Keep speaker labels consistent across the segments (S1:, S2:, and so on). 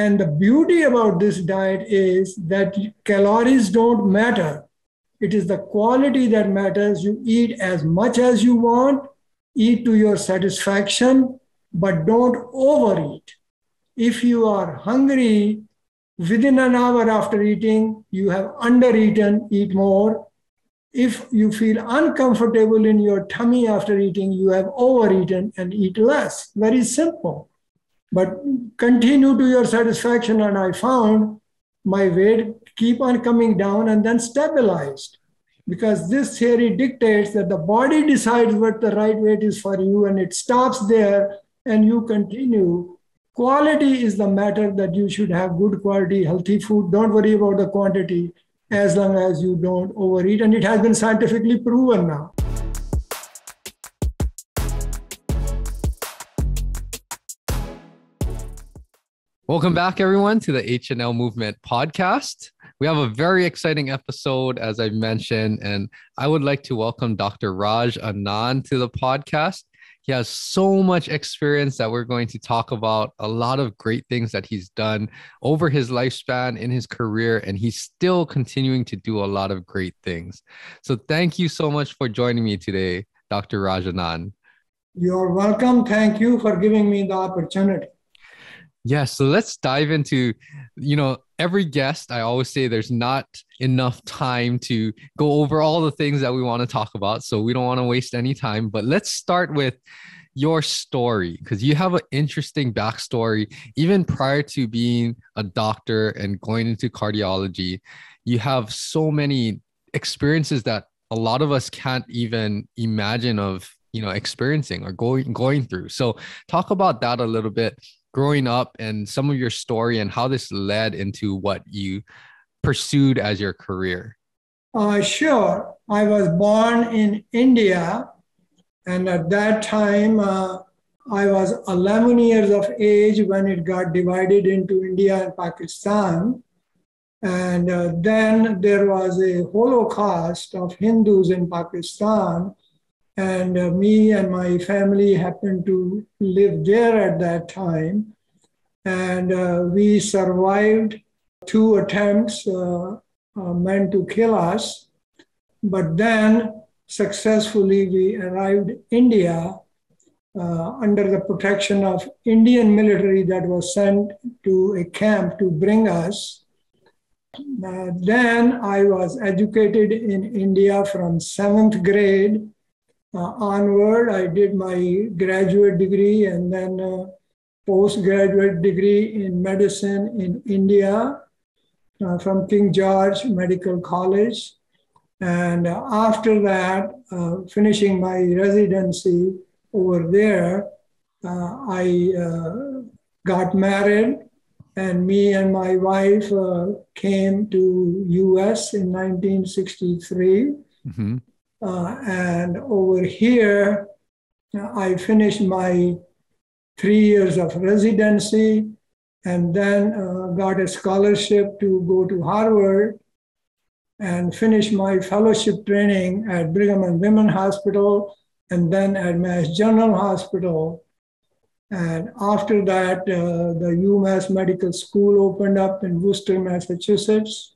S1: And the beauty about this diet is that calories don't matter. It is the quality that matters. You eat as much as you want, eat to your satisfaction, but don't overeat. If you are hungry, within an hour after eating, you have undereaten, eat more. If you feel uncomfortable in your tummy after eating, you have overeaten and eat less. Very simple. But continue to your satisfaction. And I found my weight keep on coming down and then stabilized. Because this theory dictates that the body decides what the right weight is for you, and it stops there and you continue. Quality is the matter, that you should have good quality, healthy food. Don't worry about the quantity as long as you don't overeat. And it has been scientifically proven now.
S2: Welcome back, everyone, to the HNL Movement podcast. We have a very exciting episode, as I mentioned, and I would like to welcome Dr. Raj Anand to the podcast. He has so much experience that we're going to talk about, a lot of great things that he's done over his lifespan in his career, and he's still continuing to do a lot of great things. So thank you so much for joining me today, Dr. Raj Anand.
S1: You're welcome. Thank you for giving me the opportunity.
S2: Yeah, so let's dive into, every guest, I always say there's not enough time to go over all the things that we want to talk about. So we don't want to waste any time, but let's start with your story, because you have an interesting backstory. Even prior to being a doctor and going into cardiology, you have so many experiences that a lot of us can't even imagine of, experiencing or going through. So talk about that a little bit. Growing up and some of your story and how this led into what you pursued as your career.
S1: Sure. I was born in India, and at that time, I was 11 years of age when it got divided into India and Pakistan. And then there was a Holocaust of Hindus in Pakistan. And me and my family happened to live there at that time. And we survived 2 attempts meant to kill us. But then successfully we arrived in India under the protection of Indian military that was sent to a camp to bring us. Then I was educated in India from 7th grade onward. I did my graduate degree and then postgraduate degree in medicine in India from King George Medical College. And after that, finishing my residency over there, I got married, and me and my wife came to US in 1963. Mm-hmm. And over here, I finished my 3 years of residency and then got a scholarship to go to Harvard and finish my fellowship training at Brigham and Women's Hospital and then at Mass General Hospital. And after that, the UMass Medical School opened up in Worcester, Massachusetts.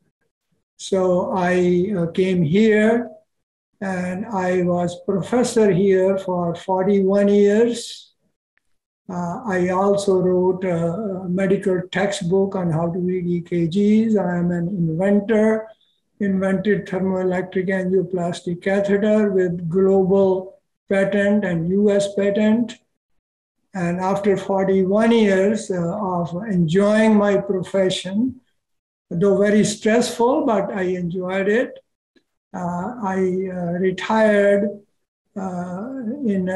S1: So I came here. And I was professor here for 41 years. I also wrote a medical textbook on how to read EKGs. I am an inventor, invented thermoelectric angioplasty catheter with global patent and US patent. And after 41 years of enjoying my profession, though very stressful, but I enjoyed it, I retired in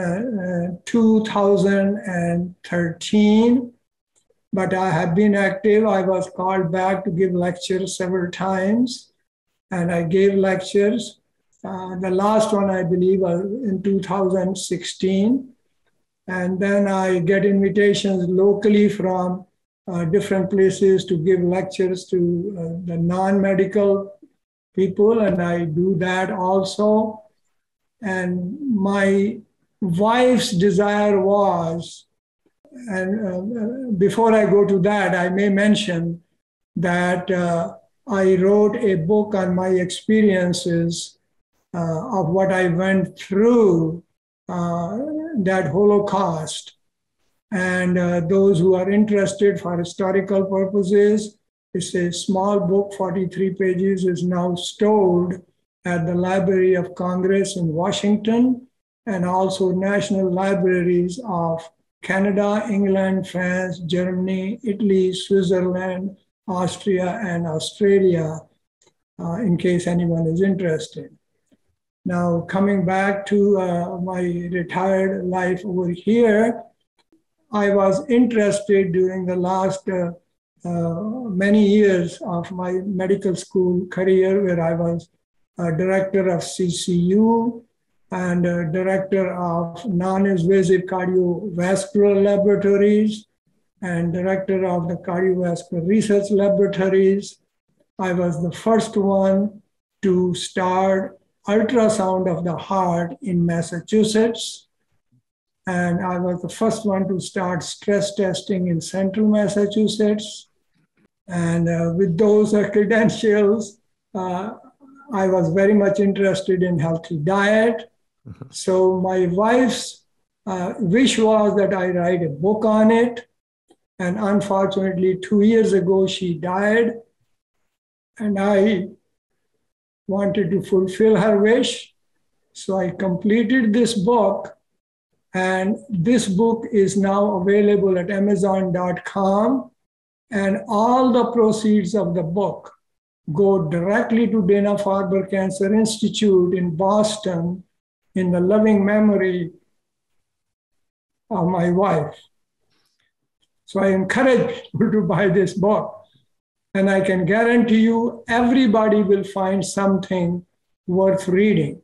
S1: 2013, but I have been active. I was called back to give lectures several times, and I gave lectures. The last one, I believe, was in 2016. And then I get invitations locally from different places to give lectures to the non-medical people, and I do that also. And my wife's desire was And before I go to that, I may mention that I wrote a book on my experiences of what I went through that Holocaust. And those who are interested for historical purposes, it's a small book, 43 pages, is now stored at the Library of Congress in Washington and also national libraries of Canada, England, France, Germany, Italy, Switzerland, Austria, and Australia, in case anyone is interested. Now, coming back to my retired life over here, I was interested during the last many years of my medical school career, where I was director of CCU and director of non-invasive cardiovascular laboratories and director of the cardiovascular research laboratories. I was the first one to start ultrasound of the heart in Massachusetts. And I was the first one to start stress testing in central Massachusetts. And with those credentials, I was very much interested in healthy diet. So my wife's wish was that I write a book on it. And unfortunately, 2 years ago, she died. And I wanted to fulfill her wish. So I completed this book. And this book is now available at Amazon.com. And all the proceeds of the book go directly to Dana-Farber Cancer Institute in Boston in the loving memory of my wife. So I encourage people to buy this book. And I can guarantee you everybody will find something worth reading.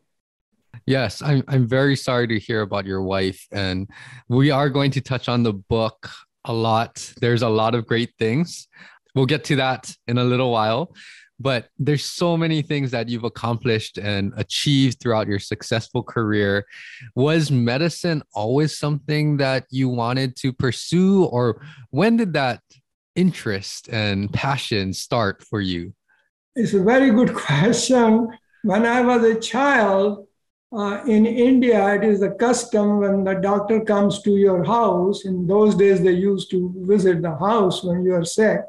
S2: Yes, I'm very sorry to hear about your wife, and we are going to touch on the book a lot. There's a lot of great things. We'll get to that in a little while, but there's so many things that you've accomplished and achieved throughout your successful career. Was medicine always something that you wanted to pursue, or when did that interest and passion start for you?
S1: It's a very good question. When I was a child, in India, it is the custom when the doctor comes to your house. In those days, they used to visit the house when you are sick.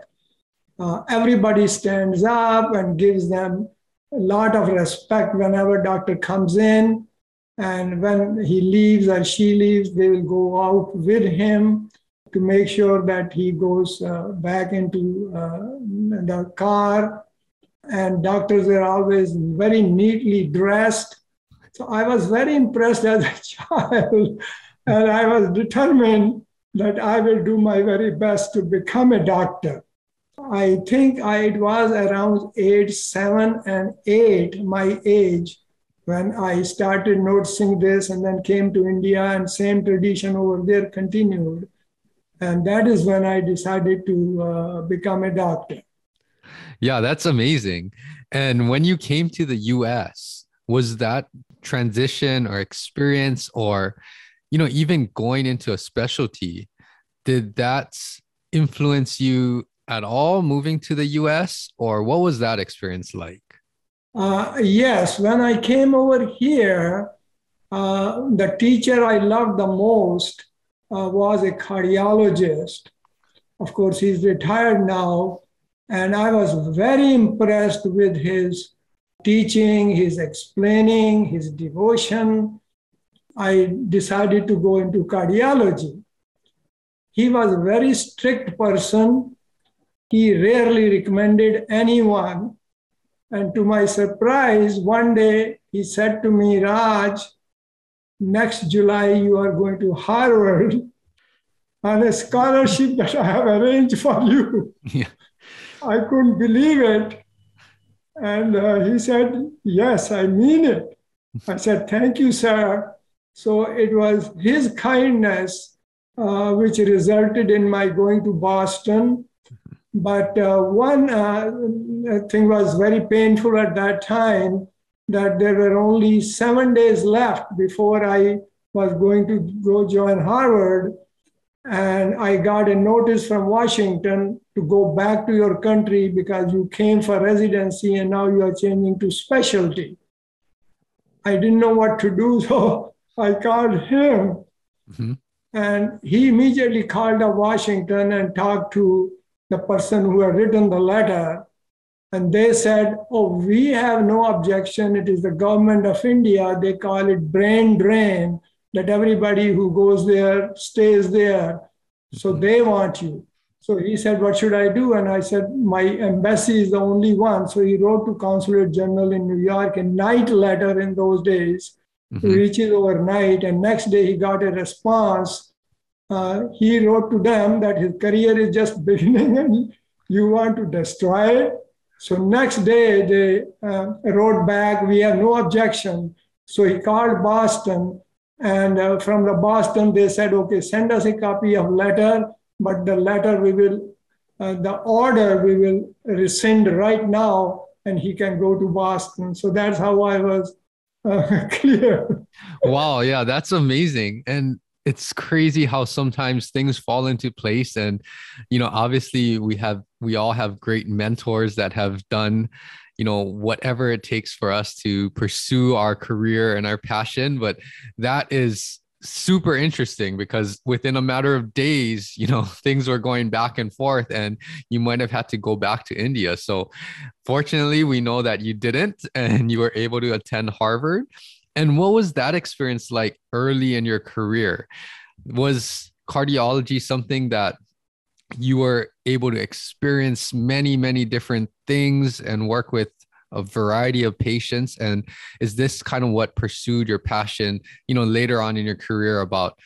S1: Everybody stands up and gives them a lot of respect whenever doctor comes in. And when he leaves or she leaves, they will go out with him to make sure that he goes back into the car. And doctors are always very neatly dressed. So I was very impressed as a child, and I was determined that I will do my very best to become a doctor. I think it was around age 7 and 8, my age, when I started noticing this, and then came to India, and same tradition over there continued. And that is when I decided to become a doctor.
S2: Yeah, that's amazing. And when you came to the US, was that transition or experience, or even going into a specialty, did that influence you at all moving to the US, or what was that experience like?
S1: Yes, when I came over here, the teacher I loved the most was a cardiologist. Of course, he's retired now, and I was very impressed with his teaching, his explaining, his devotion. I decided to go into cardiology. He was a very strict person. He rarely recommended anyone. And to my surprise, one day he said to me, Raj, next July you are going to Harvard on a scholarship that I have arranged for you.
S2: Yeah.
S1: I couldn't believe it. And he said, yes, I mean it. I said, thank you, sir. So it was his kindness which resulted in my going to Boston. But one thing was very painful at that time, that there were only 7 days left before I was going to go join Harvard. and I got a notice from Washington to go back to your country because you came for residency and now you are changing to specialty. I didn't know what to do, so I called him. Mm-hmm. And he immediately called up Washington and talked to the person who had written the letter. And they said, oh, we have no objection. It is the government of India. They call it brain drain, that everybody who goes there stays there. So they want you. So he said, what should I do? And I said, my embassy is the only one. So he wrote to Consulate General in New York, a night letter in those days, reaches overnight. And next day he got a response. He wrote to them that his career is just beginning and you want to destroy it. So next day they wrote back, we have no objection. So he called Boston, and from the Boston they said, okay, send us a copy of letter, but the letter the order we will rescind right now, and he can go to Boston. So that's how I was clear.
S2: Wow, yeah, that's amazing. And it's crazy how sometimes things fall into place. And, obviously we all have great mentors that have done, whatever it takes for us to pursue our career and our passion. But that is super interesting because within a matter of days, things were going back and forth and you might have had to go back to India. So fortunately, we know that you didn't and you were able to attend Harvard. And what was that experience like early in your career? Was cardiology something that you were able to experience many, many different things and work with a variety of patients? And is this kind of what pursued your passion, later on in your career about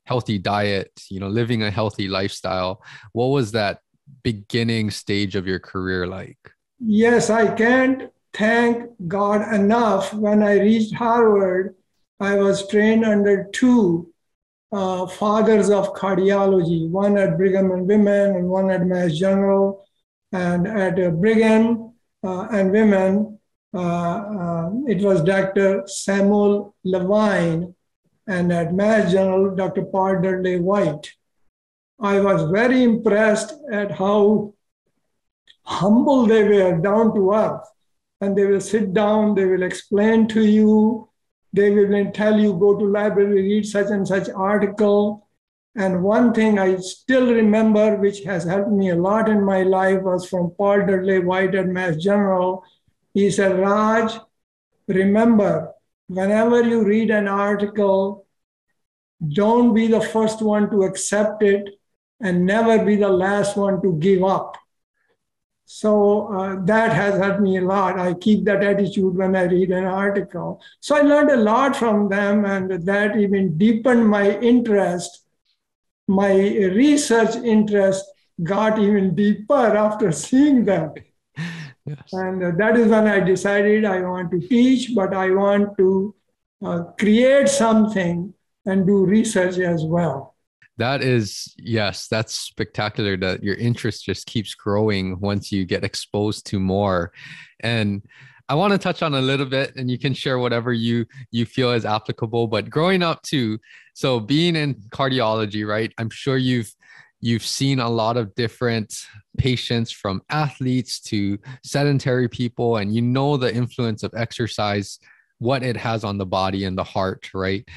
S2: healthy diet, living a healthy lifestyle? What was that beginning stage of your career like?
S1: Yes, I can't thank God enough. When I reached Harvard, I was trained under two fathers of cardiology, one at Brigham and Women and one at Mass General. And at Brigham and Women, it was Dr. Samuel Levine, and at Mass General, Dr. Paul Dudley White. I was very impressed at how humble they were, down to earth. And they will sit down, they will explain to you, they will tell you, go to library, read such and such article. And one thing I still remember, which has helped me a lot in my life, was from Paul Dudley White at Mass General. He said, Raj, remember, whenever you read an article, don't be the first one to accept it and never be the last one to give up. So that has helped me a lot. I keep that attitude when I read an article. So I learned a lot from them, and that even deepened my interest. My research interest got even deeper after seeing them. Yes. And that is when I decided I want to teach, but I want to create something and do research as well.
S2: That is, yes, that's spectacular that your interest just keeps growing once you get exposed to more. And I want to touch on a little bit, and you can share whatever you feel is applicable. But growing up too, so being in cardiology, right? I'm sure you've seen a lot of different patients, from athletes to sedentary people, and the influence of exercise, what it has on the body and the heart, right?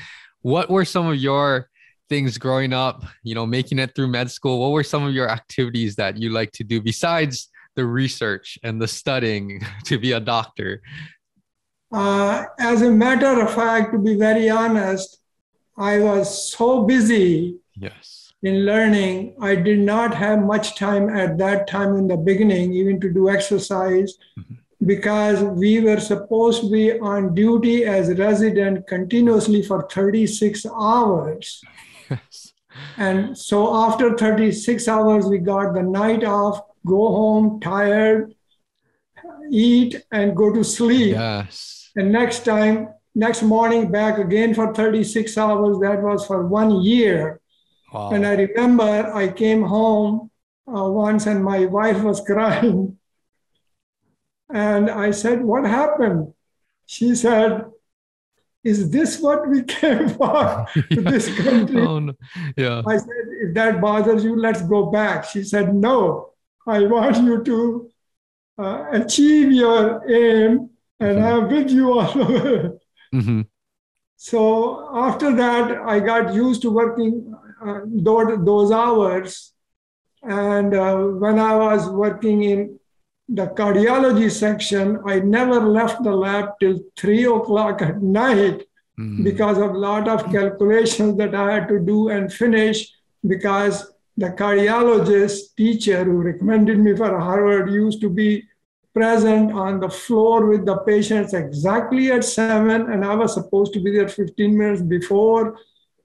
S2: What were some of your things growing up, making it through med school? What were some of your activities that you like to do besides the research and the studying to be a doctor?
S1: As a matter of fact, to be very honest, I was so busy in learning. I did not have much time at that time in the beginning, even to do exercise, because we were supposed to be on duty as resident continuously for 36 hours. Yes. And so after 36 hours, we got the night off, go home tired, eat, and go to sleep.
S2: Yes.
S1: And next morning, back again for 36 hours. That was for 1 year. Wow. And I remember I came home once and my wife was crying. And I said, what happened? She said, is this what we came for to this country?
S2: Oh, no. Yeah.
S1: I said, if that bothers you, let's go back. She said, no, I want you to achieve your aim, and I'm with you all over. So after that, I got used to working those hours. And when I was working in the cardiology section, I never left the lab till 3 o'clock at night because of a lot of calculations that I had to do and finish, because the cardiologist teacher who recommended me for Harvard used to be present on the floor with the patients exactly at 7, and I was supposed to be there 15 minutes before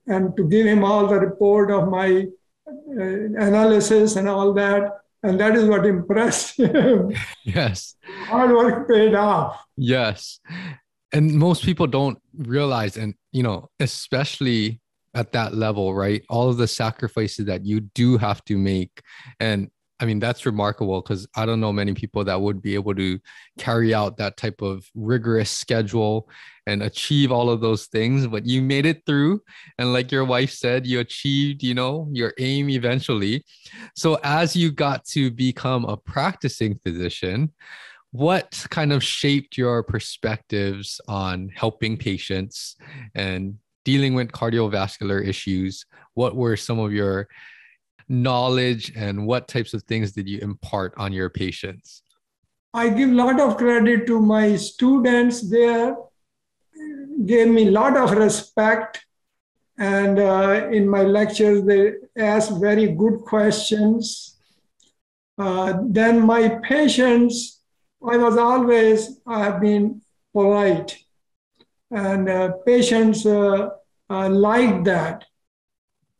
S1: and to give him all the report of my analysis and all that. And that is what impressed him.
S2: Yes.
S1: Hard work paid off.
S2: Yes. And most people don't realize, and, especially at that level, right? All of the sacrifices that you do have to make. And I mean, that's remarkable, because I don't know many people that would be able to carry out that type of rigorous schedule and achieve all of those things, but you made it through. And like your wife said, you achieved, your aim eventually. So as you got to become a practicing physician, what kind of shaped your perspectives on helping patients and dealing with cardiovascular issues? What were some of your knowledge, and what types of things did you impart on your patients?
S1: I give a lot of credit to my students there. Gave me a lot of respect. And in my lectures, they asked very good questions. Then my patients, I have been polite. And patients like that.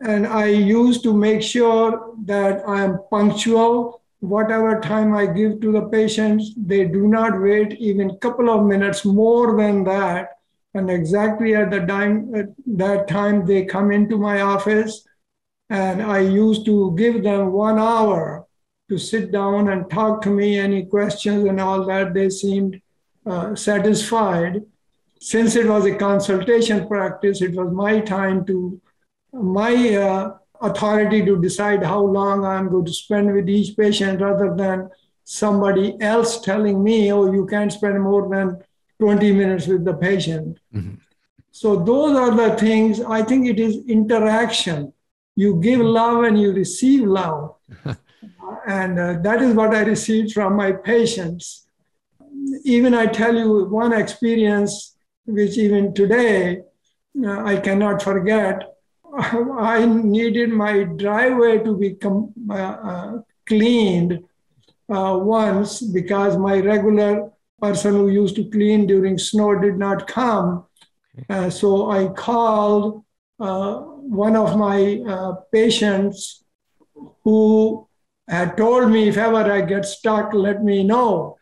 S1: And I used to make sure that I am punctual. Whatever time I give to the patients, they do not wait even a couple of minutes more than that. And exactly at that time, they come into my office. And I used to give them 1 hour to sit down and talk to me, any questions and all that. They seemed satisfied. Since it was a consultation practice, it was my time my authority to decide how long I'm going to spend with each patient, rather than somebody else telling me, oh, you can't spend more than 20 minutes with the patient. So those are the things. I think it is interaction. You give love and you receive love. And that is what I received from my patients. Even I tell you one experience, which even today I cannot forget. I needed my driveway to be cleaned once, because my regular person who used to clean during snow did not come. So I called one of my patients who had told me, if ever I get stuck, let me know.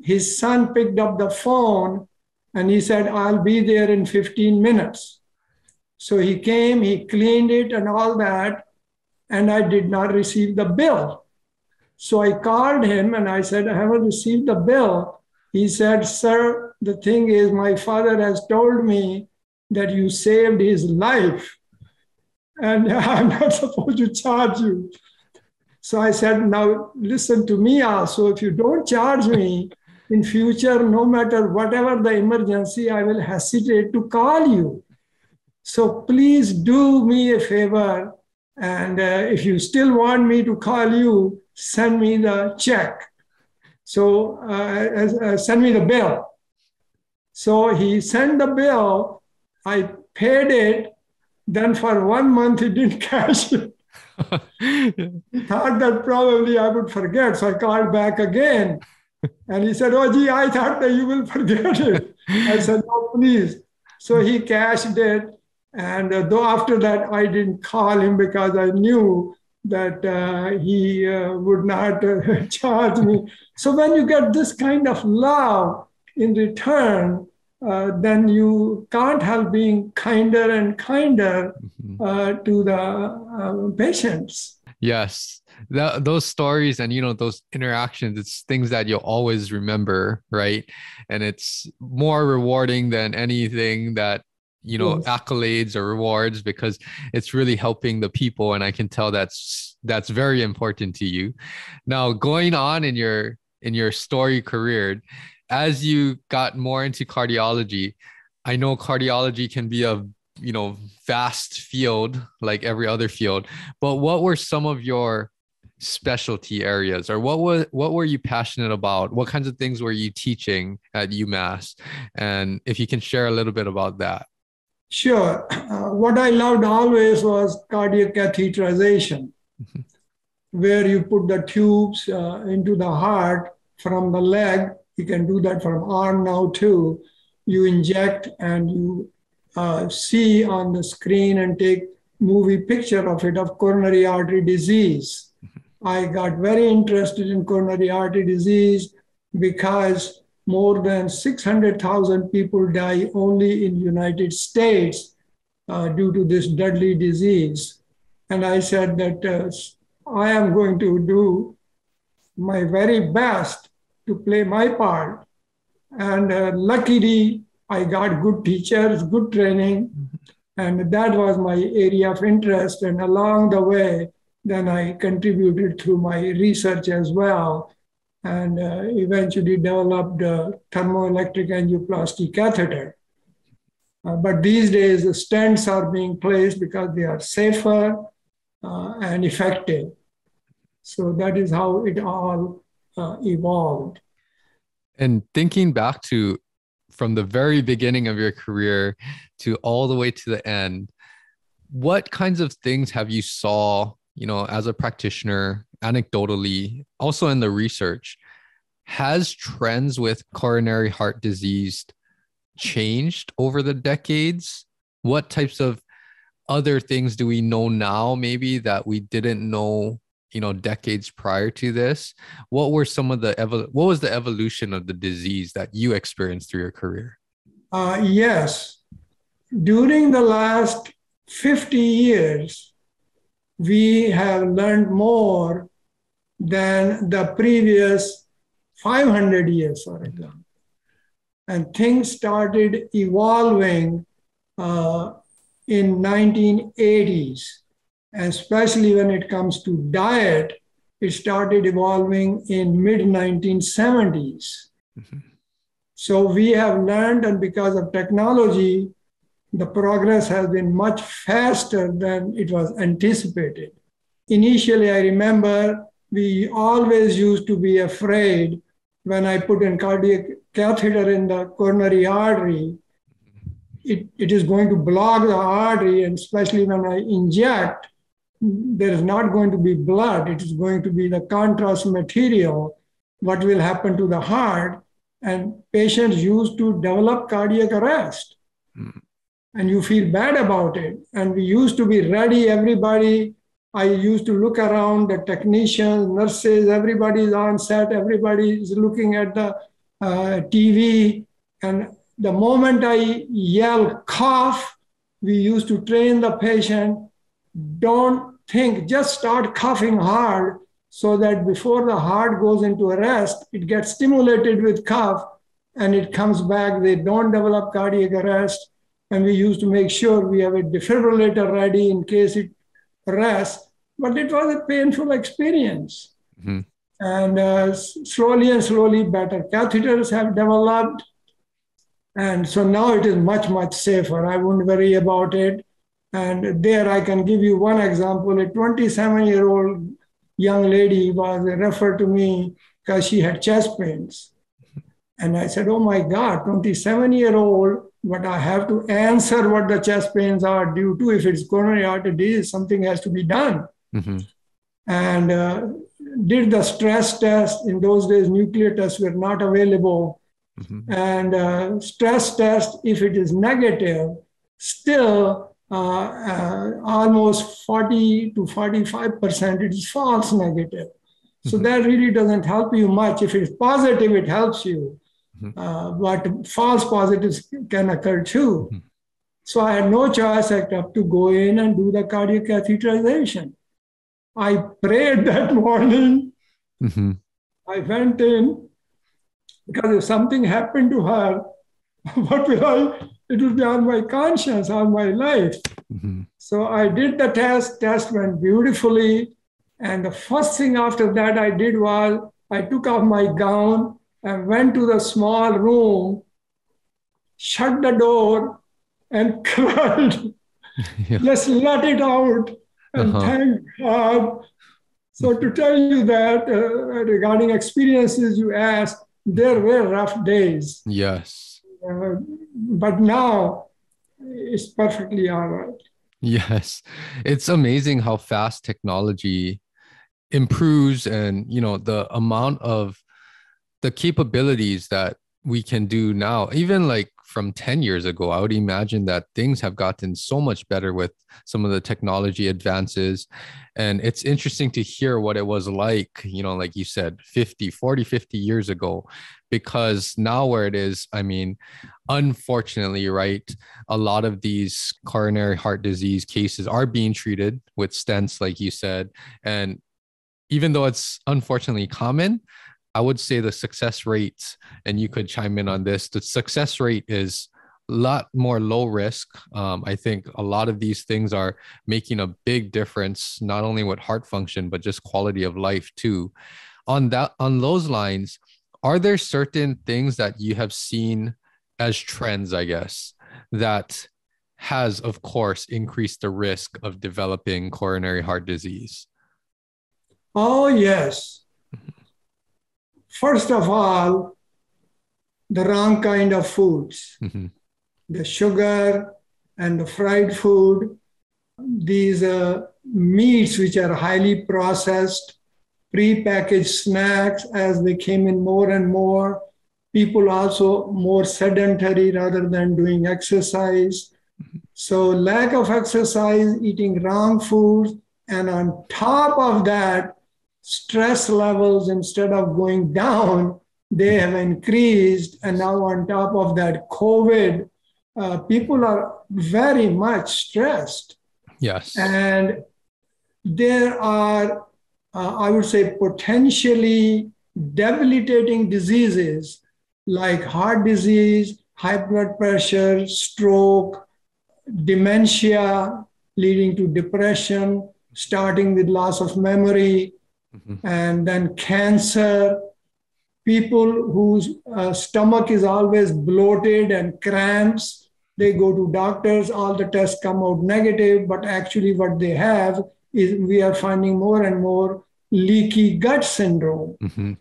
S1: His son picked up the phone and he said, I'll be there in 15 minutes. So he came, he cleaned it and all that, and I did not receive the bill. So I called him and I said, I haven't received the bill. He said, sir, the thing is, my father has told me that you saved his life, and I'm not supposed to charge you. So I said, now listen to me also. If you don't charge me in future, no matter whatever the emergency, I will hesitate to call you. So please do me a favor. And if you still want me to call you, send me the check. So send me the bill. So he sent the bill. I paid it. Then for 1 month, he didn't cash it. He thought that probably I would forget. So I called back again. And he said, oh, gee, I thought that you will forget it. I said, no, please. So he cashed it. And though after that, I didn't call him because I knew that he would not charge me. So when you get this kind of love in return, then you can't help being kinder and kinder to the patients.
S2: Yes. those stories and, those interactions, it's things that you'll always remember, right? And it's more rewarding than anything that,
S1: Yes.
S2: accolades or rewards, because it's really helping the people. And I can tell that's very important to you. Now, going on in your story career, as you got more into cardiology, I know cardiology can be a, vast field like every other field, but what were some of your specialty areas, or what were you passionate about? What kinds of things were you teaching at UMass? And if you can share a little bit about that.
S1: Sure. What I loved always was cardiac catheterization, where you put the tubes into the heart from the leg. You can do that from arm now too. You inject and you see on the screen and take movie picture of it, of coronary artery disease. I got very interested in coronary artery disease because more than 600,000 people die only in United States due to this deadly disease. And I said that I am going to do my very best to play my part. And luckily, I got good teachers, good training, and that was my area of interest. And along the way, then I contributed through my research as well, and eventually developed a thermoelectric angioplasty catheter. But these days, the stents are being placed because they are safer and effective. So that is how it all evolved.
S2: And thinking back to from the very beginning of your career to all the way to the end, what kinds of things have you saw, as a practitioner, anecdotally, also in the research? Has trends with coronary heart disease changed over the decades? What types of other things do we know now, maybe that we didn't know, decades prior to this? What were some of what was the evolution of the disease that you experienced through your career?
S1: Yes. During the last 50 years, we have learned more than the previous 500 years, for example. And things started evolving in 1980s, and especially when it comes to diet, it started evolving in mid-1970s. Mm-hmm. So we have learned, and because of technology, the progress has been much faster than it was anticipated. Initially, I remember we always used to be afraid when I put in cardiac catheter in the coronary artery, it is going to block the artery, and especially when I inject, there is not going to be blood. It is going to be the contrast material. What will happen to the heart? And patients used to develop cardiac arrest. Mm. And you feel bad about it. And we used to be ready, everybody. I used to look around, the technicians, nurses, everybody is on set, everybody is looking at the TV. And the moment I yell cough, we used to train the patient, don't think, just start coughing hard so that before the heart goes into arrest, it gets stimulated with cough and it comes back. They don't develop cardiac arrest. And we used to make sure we have a defibrillator ready in case it arrests. But it was a painful experience. Mm-hmm. And slowly and slowly, better catheters have developed. And so now it is much, much safer. I wouldn't worry about it. And there I can give you one example. A 27-year-old young lady was referred to me because she had chest pains. And I said, oh my God, 27-year-old, but I have to answer what the chest pains are due to. If it's coronary artery disease, something has to be done. Mm-hmm. And did the stress test. In those days, nuclear tests were not available. Mm-hmm. And stress test, if it is negative, still almost 40 to 45%, it is false negative. Mm-hmm. So that really doesn't help you much. If it's positive, it helps you. Mm-hmm. But false positives can occur too. Mm-hmm. So I had no choice except to go in and do the cardiac catheterization. I prayed that morning.
S2: Mm-hmm.
S1: I went in because if something happened to her, what will I? It will be on my conscience, on my life.
S2: Mm-hmm.
S1: So I did the test. Test went beautifully. And the first thing after that I did was I took off my gown and went to the small room, shut the door, and cried.
S2: Yeah.
S1: Just let it out and
S2: Uh-huh.
S1: thank God. So to tell you that regarding experiences you asked, there were rough days,
S2: Yes.
S1: but now it's perfectly all right.
S2: Yes. It's amazing how fast technology improves, and the amount of the capabilities that we can do now, even like from 10 years ago. I would imagine that things have gotten so much better with some of the technology advances. And it's interesting to hear what it was like, like you said, 50 years ago, because now where it is, I mean, unfortunately, right, a lot of these coronary heart disease cases are being treated with stents, like you said. And even though it's unfortunately common, I would say the success rate, and you could chime in on this, the success rate is a lot more low risk. I think a lot of these things are making a big difference, not only with heart function, but just quality of life too. On those lines, are there certain things that you have seen as trends, I guess, that has, of course, increased the risk of developing coronary heart disease?
S1: Oh, yes. First of all, the wrong kind of foods,
S2: Mm-hmm.
S1: the sugar and the fried food, these meats which are highly processed, pre-packaged snacks as they came in more and more. People also more sedentary rather than doing exercise. So lack of exercise, eating wrong foods, and on top of that, stress levels instead of going down, they have increased. And now on top of that, COVID, people are very much stressed.
S2: Yes.
S1: And there are, I would say, potentially debilitating diseases like heart disease, high blood pressure, stroke, dementia leading to depression, starting with loss of memory,
S2: Mm-hmm.
S1: and then cancer. People whose stomach is always bloated and cramps, they go to doctors, all the tests come out negative, but actually what they have is we are finding more and more leaky gut syndrome,
S2: Mm-hmm.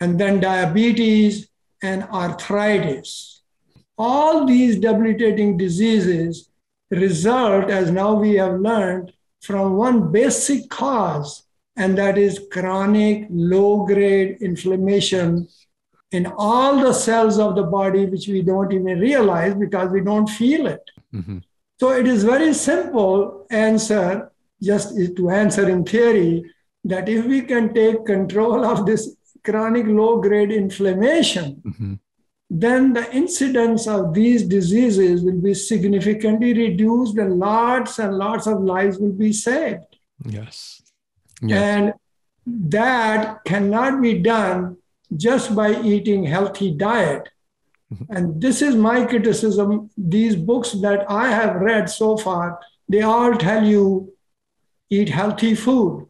S1: and then diabetes and arthritis. All these debilitating diseases result, as now we have learned, from one basic cause, and that is chronic low-grade inflammation in all the cells of the body, which we don't even realize because we don't feel it.
S2: Mm-hmm.
S1: So it is very simple answer, just to answer in theory, that if we can take control of this chronic low-grade inflammation,
S2: Mm-hmm.
S1: then the incidence of these diseases will be significantly reduced and lots of lives will be saved.
S2: Yes. Yes.
S1: And that cannot be done just by eating healthy diet.
S2: Mm-hmm.
S1: And this is my criticism. These books that I have read so far, they all tell you eat healthy food.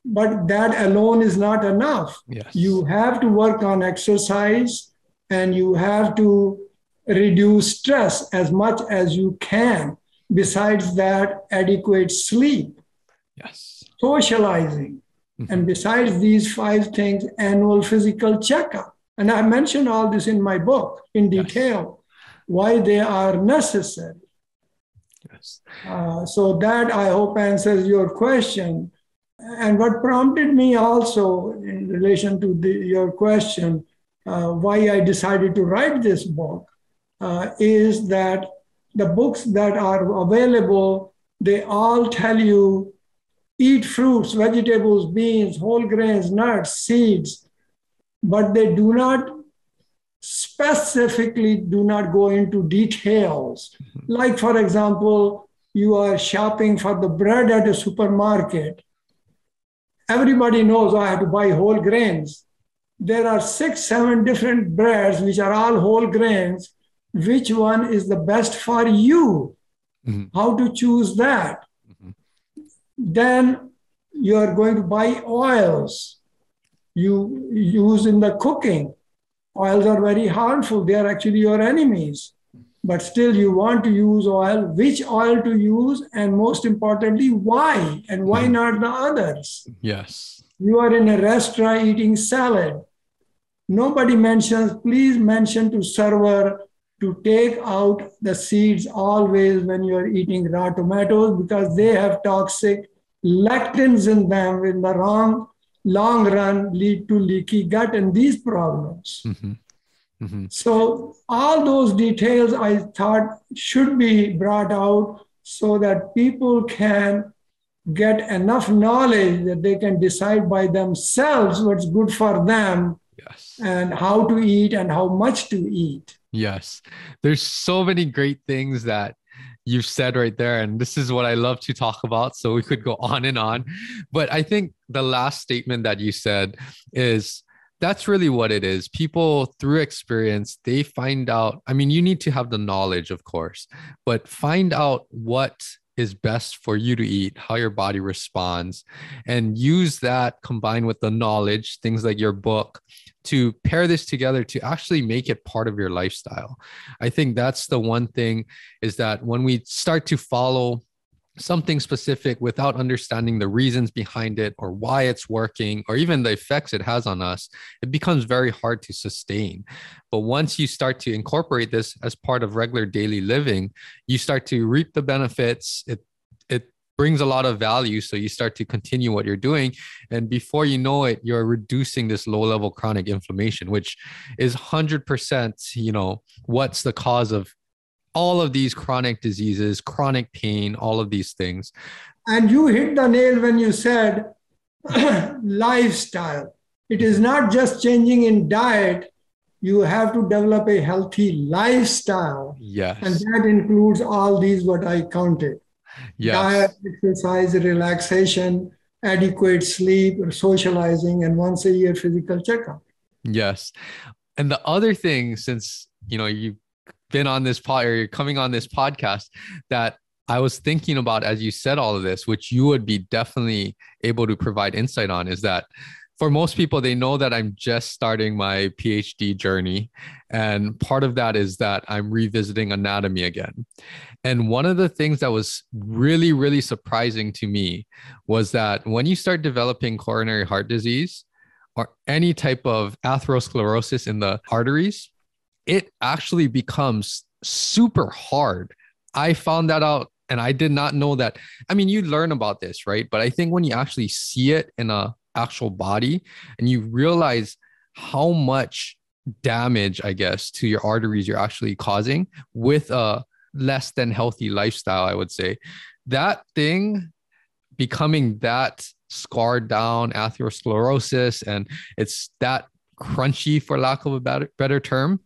S1: But that alone is not enough.
S2: Yes.
S1: You have to work on exercise and you have to reduce stress as much as you can. Besides that, adequate sleep,
S2: Yes.
S1: socializing,
S2: Mm-hmm.
S1: and besides these 5 things, annual physical checkup. And I mentioned all this in my book in
S2: Yes.
S1: detail, why they are necessary.
S2: Yes.
S1: So that I hope answers your question. And what prompted me also in relation to your question, why I decided to write this book, is that the books that are available, they all tell you eat fruits, vegetables, beans, whole grains, nuts, seeds, but they do not specifically do not go into details.
S2: Mm-hmm.
S1: Like, for example, you are shopping for the bread at a supermarket, everybody knows I have to buy whole grains. There are 6, 7 different breads, which are all whole grains. Which one is the best for you? Mm-hmm. How to choose that? Mm-hmm. Then you are going to buy oils you use in the cooking. Oils are very harmful. They are actually your enemies. But still you want to use oil, which oil to use, and most importantly, why? And why not the others?
S2: Yes.
S1: You are in a restaurant eating salad. Nobody mentions, please mention to server to take out the seeds always when you are eating raw tomatoes, because they have toxic lectins in them. In the long run, lead to leaky gut and these problems. Mm-hmm. Mm-hmm. So all those details I thought should be brought out so that people can get enough knowledge that they can decide by themselves what's good for them. Yes. And how to eat and how much to eat.
S2: Yes. There's so many great things that you've said right there. And this is what I love to talk about. So we could go on and on. But I think the last statement that you said is, that's really what it is. People through experience, they find out, I mean, you need to have the knowledge, of course, but find out what is best for you to eat, how your body responds, and use that combined with the knowledge, things like your book, to pair this together to actually make it part of your lifestyle. I think that's the one thing, is that when we start to follow something specific without understanding the reasons behind it or why it's working or even the effects it has on us, it becomes very hard to sustain. But once you start to incorporate this as part of regular daily living, you start to reap the benefits. It brings a lot of value. So you start to continue what you're doing. And before you know it, you're reducing this low-level chronic inflammation, which is 100%, what's the cause of all of these chronic diseases, chronic pain, all of these things.
S1: And you hit the nail when you said lifestyle. It is not just changing in diet. You have to develop a healthy lifestyle.
S2: Yes.
S1: And that includes all these what I counted.
S2: Yes.
S1: Diet, exercise, relaxation, adequate sleep, socializing, and once a year physical checkup.
S2: Yes. And the other thing, since, you've been on this pod, or you're coming on this podcast, that I was thinking about as you said all of this, which you would be definitely able to provide insight on, is that for most people, they know that I'm just starting my PhD journey. And part of that is that I'm revisiting anatomy again. And one of the things that was really, really surprising to me was that when you start developing coronary heart disease or any type of atherosclerosis in the arteries, it actually becomes super hard. I found that out, and I did not know that. I mean, you learn about this, right? But I think when you actually see it in a actual body and you realize how much damage, I guess, to your arteries you're actually causing with a less than healthy lifestyle, I would say, that thing becoming that scarred down atherosclerosis, and it's that crunchy, for lack of a better term,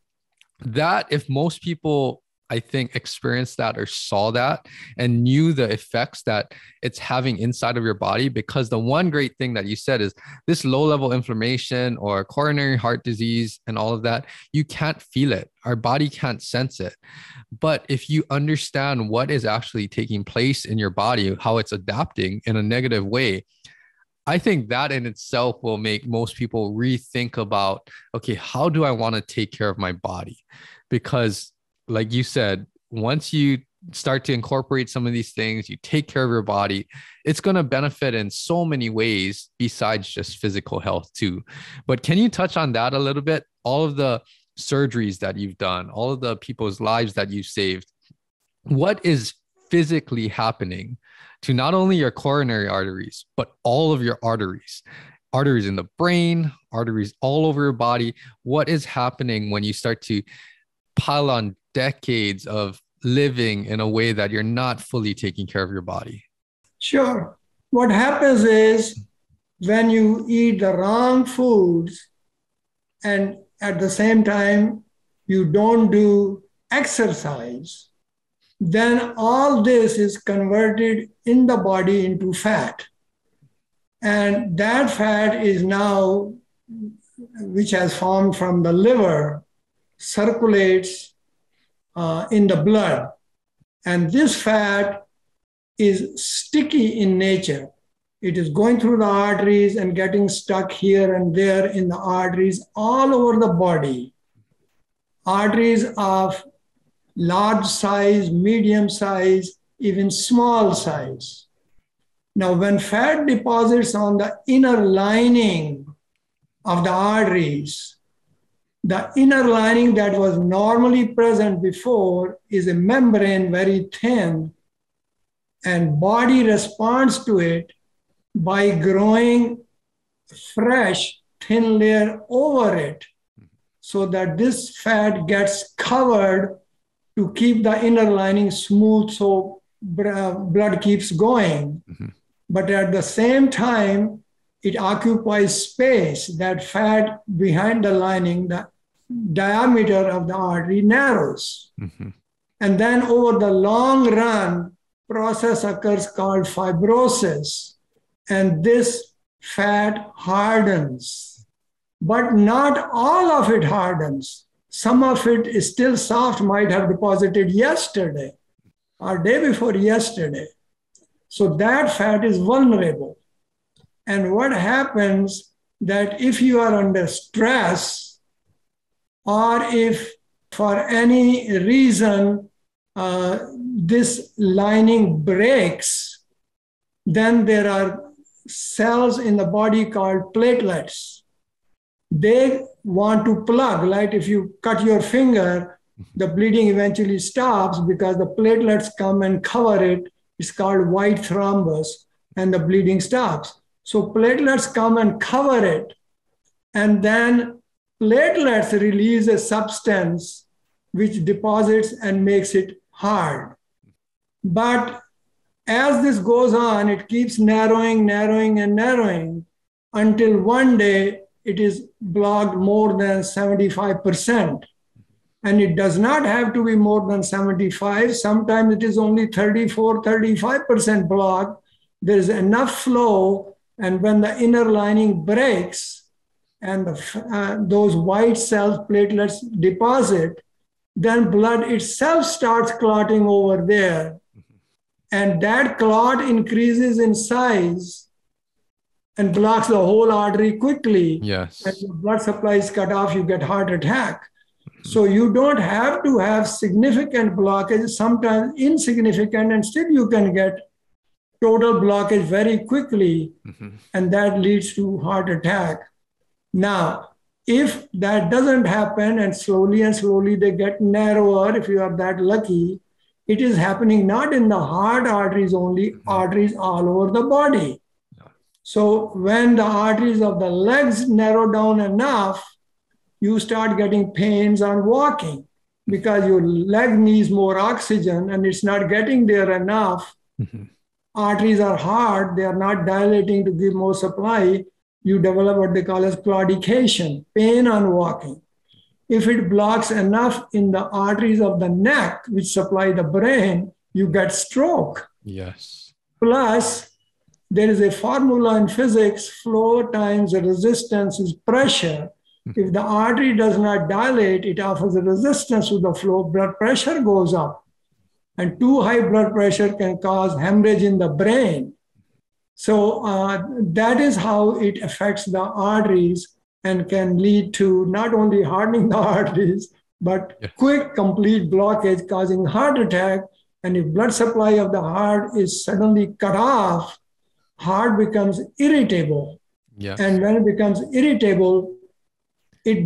S2: that if most people, I think, experienced that or saw that and knew the effects that it's having inside of your body, because the one great thing that you said is this low-level inflammation or coronary heart disease and all of that, you can't feel it. Our body can't sense it. But if you understand what is actually taking place in your body, how it's adapting in a negative way, I think that in itself will make most people rethink about, okay, how do I want to take care of my body? Because like you said, once you start to incorporate some of these things, you take care of your body, it's going to benefit in so many ways besides just physical health too. But can you touch on that a little bit? All of the surgeries that you've done, all of the people's lives that you've saved, what is physically happening to not only your coronary arteries, but all of your arteries in the brain, arteries all over your body? What is happening when you start to pile on decades of living in a way that you're not fully taking care of your body?
S1: Sure. What happens is when you eat the wrong foods and at the same time you don't do exercise, then all this is converted in the body into fat. And that fat is now, which has formed from the liver, circulates in the blood. And this fat is sticky in nature. It is going through the arteries and getting stuck here and there in the arteries all over the body. Arteries of large size, medium size, even small size. Now, when fat deposits on the inner lining of the arteries, the inner lining that was normally present before is a membrane, very thin, and body responds to it by growing fresh, thin layer over it so that this fat gets covered to keep the inner lining smooth so blood keeps going. Mm-hmm. But at the same time, it occupies space. That fat behind the lining, the diameter of the artery narrows. Mm-hmm. And then over the long run, process occurs called fibrosis. And this fat hardens. But not all of it hardens. Some of it is still soft, might have deposited yesterday or day before yesterday. So that fat is vulnerable. And what happens that if you are under stress or if for any reason this lining breaks, then there are cells in the body called platelets. They want to plug, like if you cut your finger, the bleeding eventually stops because the platelets come and cover it. It's called white thrombus, and the bleeding stops. So platelets come and cover it, and then platelets release a substance which deposits and makes it hard. But as this goes on, it keeps narrowing, narrowing, and narrowing until one day it is blocked more than 75%. And it does not have to be more than 75. Sometimes it is only 34, 35% blocked. There is enough flow. And when the inner lining breaks and those white cells, platelets deposit, then blood itself starts clotting over there. And that clot increases in size and blocks the whole artery quickly.
S2: Yes.
S1: And your blood supply is cut off, you get heart attack. So you don't have to have significant blockage, sometimes insignificant, and still you can get total blockage very quickly, and that leads to heart attack. Now, if that doesn't happen and slowly they get narrower, if you are that lucky, it is happening not in the heart arteries only, arteries all over the body. So when the arteries of the legs narrow down enough, you start getting pains on walking because your leg needs more oxygen and it's not getting there enough. Mm-hmm. Arteries are hard. They are not dilating to give more supply. You develop what they call as claudication, pain on walking. If it blocks enough in the arteries of the neck, which supply the brain, you get stroke.
S2: Yes.
S1: Plus, there is a formula in physics, flow times resistance is pressure. If the artery does not dilate, it offers a resistance to the flow, blood pressure goes up. And too high blood pressure can cause hemorrhage in the brain. So that is how it affects the arteries and can lead to not only hardening the arteries, but quick, complete blockage causing heart attack. And if blood supply of the heart is suddenly cut off, heart becomes irritable.
S2: Yes.
S1: And when it becomes irritable, it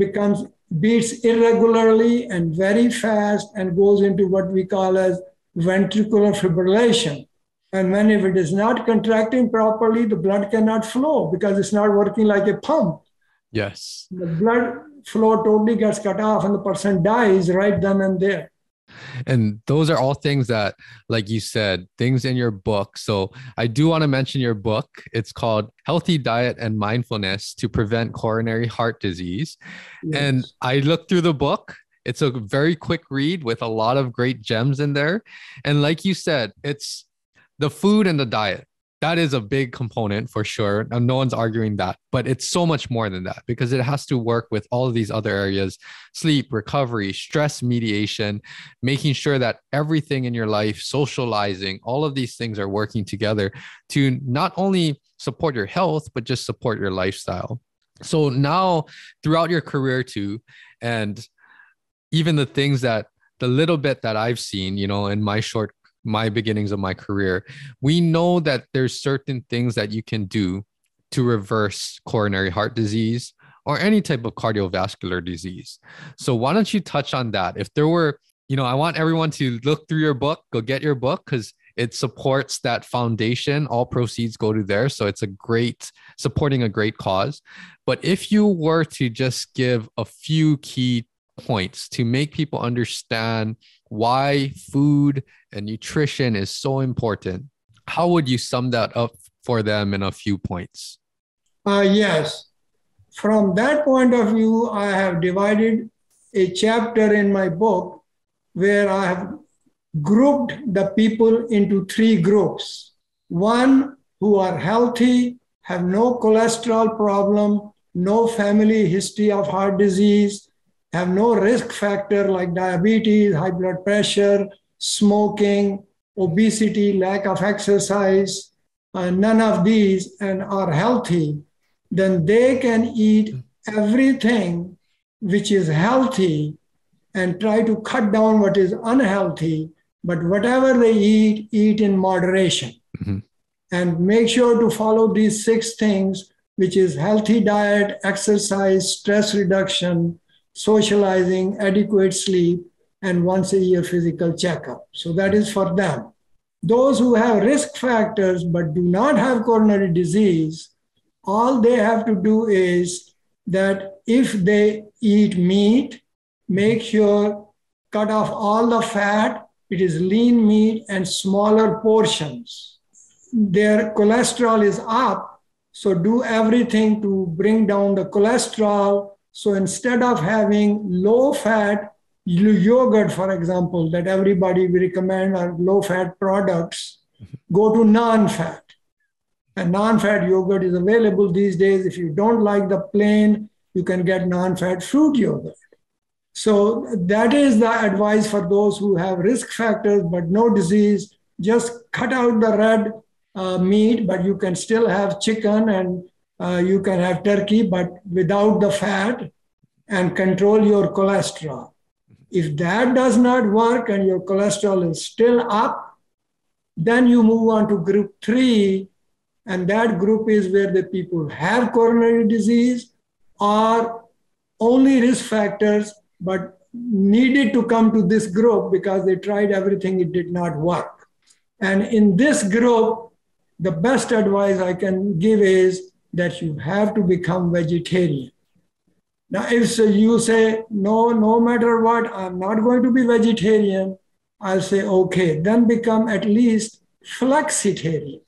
S1: beats irregularly and very fast and goes into what we call as ventricular fibrillation. And when if it is not contracting properly, the blood cannot flow because it's not working like a pump.
S2: Yes.
S1: The blood flow totally gets cut off and the person dies right then and there.
S2: And those are all things that, like you said, things in your book. So I do want to mention your book. It's called Healthy Diet and Mindfulness to Prevent Coronary Heart Disease. Yes. And I looked through the book. It's a very quick read with a lot of great gems in there. And like you said, it's the food and the diet. That is a big component for sure. And no one's arguing that, but it's so much more than that because it has to work with all of these other areas: sleep, recovery, stress mediation, making sure that everything in your life, socializing, all of these things are working together to not only support your health, but just support your lifestyle. So now throughout your career too, and even the little bit that I've seen, in my beginnings of my career, we know that there's certain things that you can do to reverse coronary heart disease or any type of cardiovascular disease. So why don't you touch on that? If there were, I want everyone to look through your book, go get your book, because it supports that foundation. All proceeds go to there. So it's supporting a great cause. But if you were to just give a few key points to make people understand why food and nutrition is so important, how would you sum that up for them in a few points?
S1: Yes. From that point of view, I have divided a chapter in my book where I have grouped the people into 3 groups. One, who are healthy, have no cholesterol problem, no family history of heart disease, have no risk factor like diabetes, high blood pressure, smoking, obesity, lack of exercise, none of these, and are healthy, then they can eat everything which is healthy and try to cut down what is unhealthy. But whatever they eat in moderation. Mm-hmm. And make sure to follow these 6 things, which is healthy diet, exercise, stress reduction, socializing, adequate sleep, and once a year physical checkup. So that is for them. Those who have risk factors but do not have coronary disease, all they have to do is that if they eat meat, make sure cut off all the fat. It is lean meat and smaller portions. Their cholesterol is up, so do everything to bring down the cholesterol. So instead of having low-fat yogurt, for example, that everybody we recommend are low-fat products, go to non-fat. And non-fat yogurt is available these days. If you don't like the plain, you can get non-fat fruit yogurt. So that is the advice for those who have risk factors but no disease. Just cut out the red meat, but you can still have chicken and you can have turkey, but without the fat, and control your cholesterol. If that does not work and your cholesterol is still up, then you move on to group 3, and that group is where the people have coronary disease or only risk factors, but needed to come to this group because they tried everything, it did not work. And in this group, the best advice I can give is that you have to become vegetarian. Now, if you say, no matter what, I'm not going to be vegetarian, I'll say, okay, then become at least flexitarian,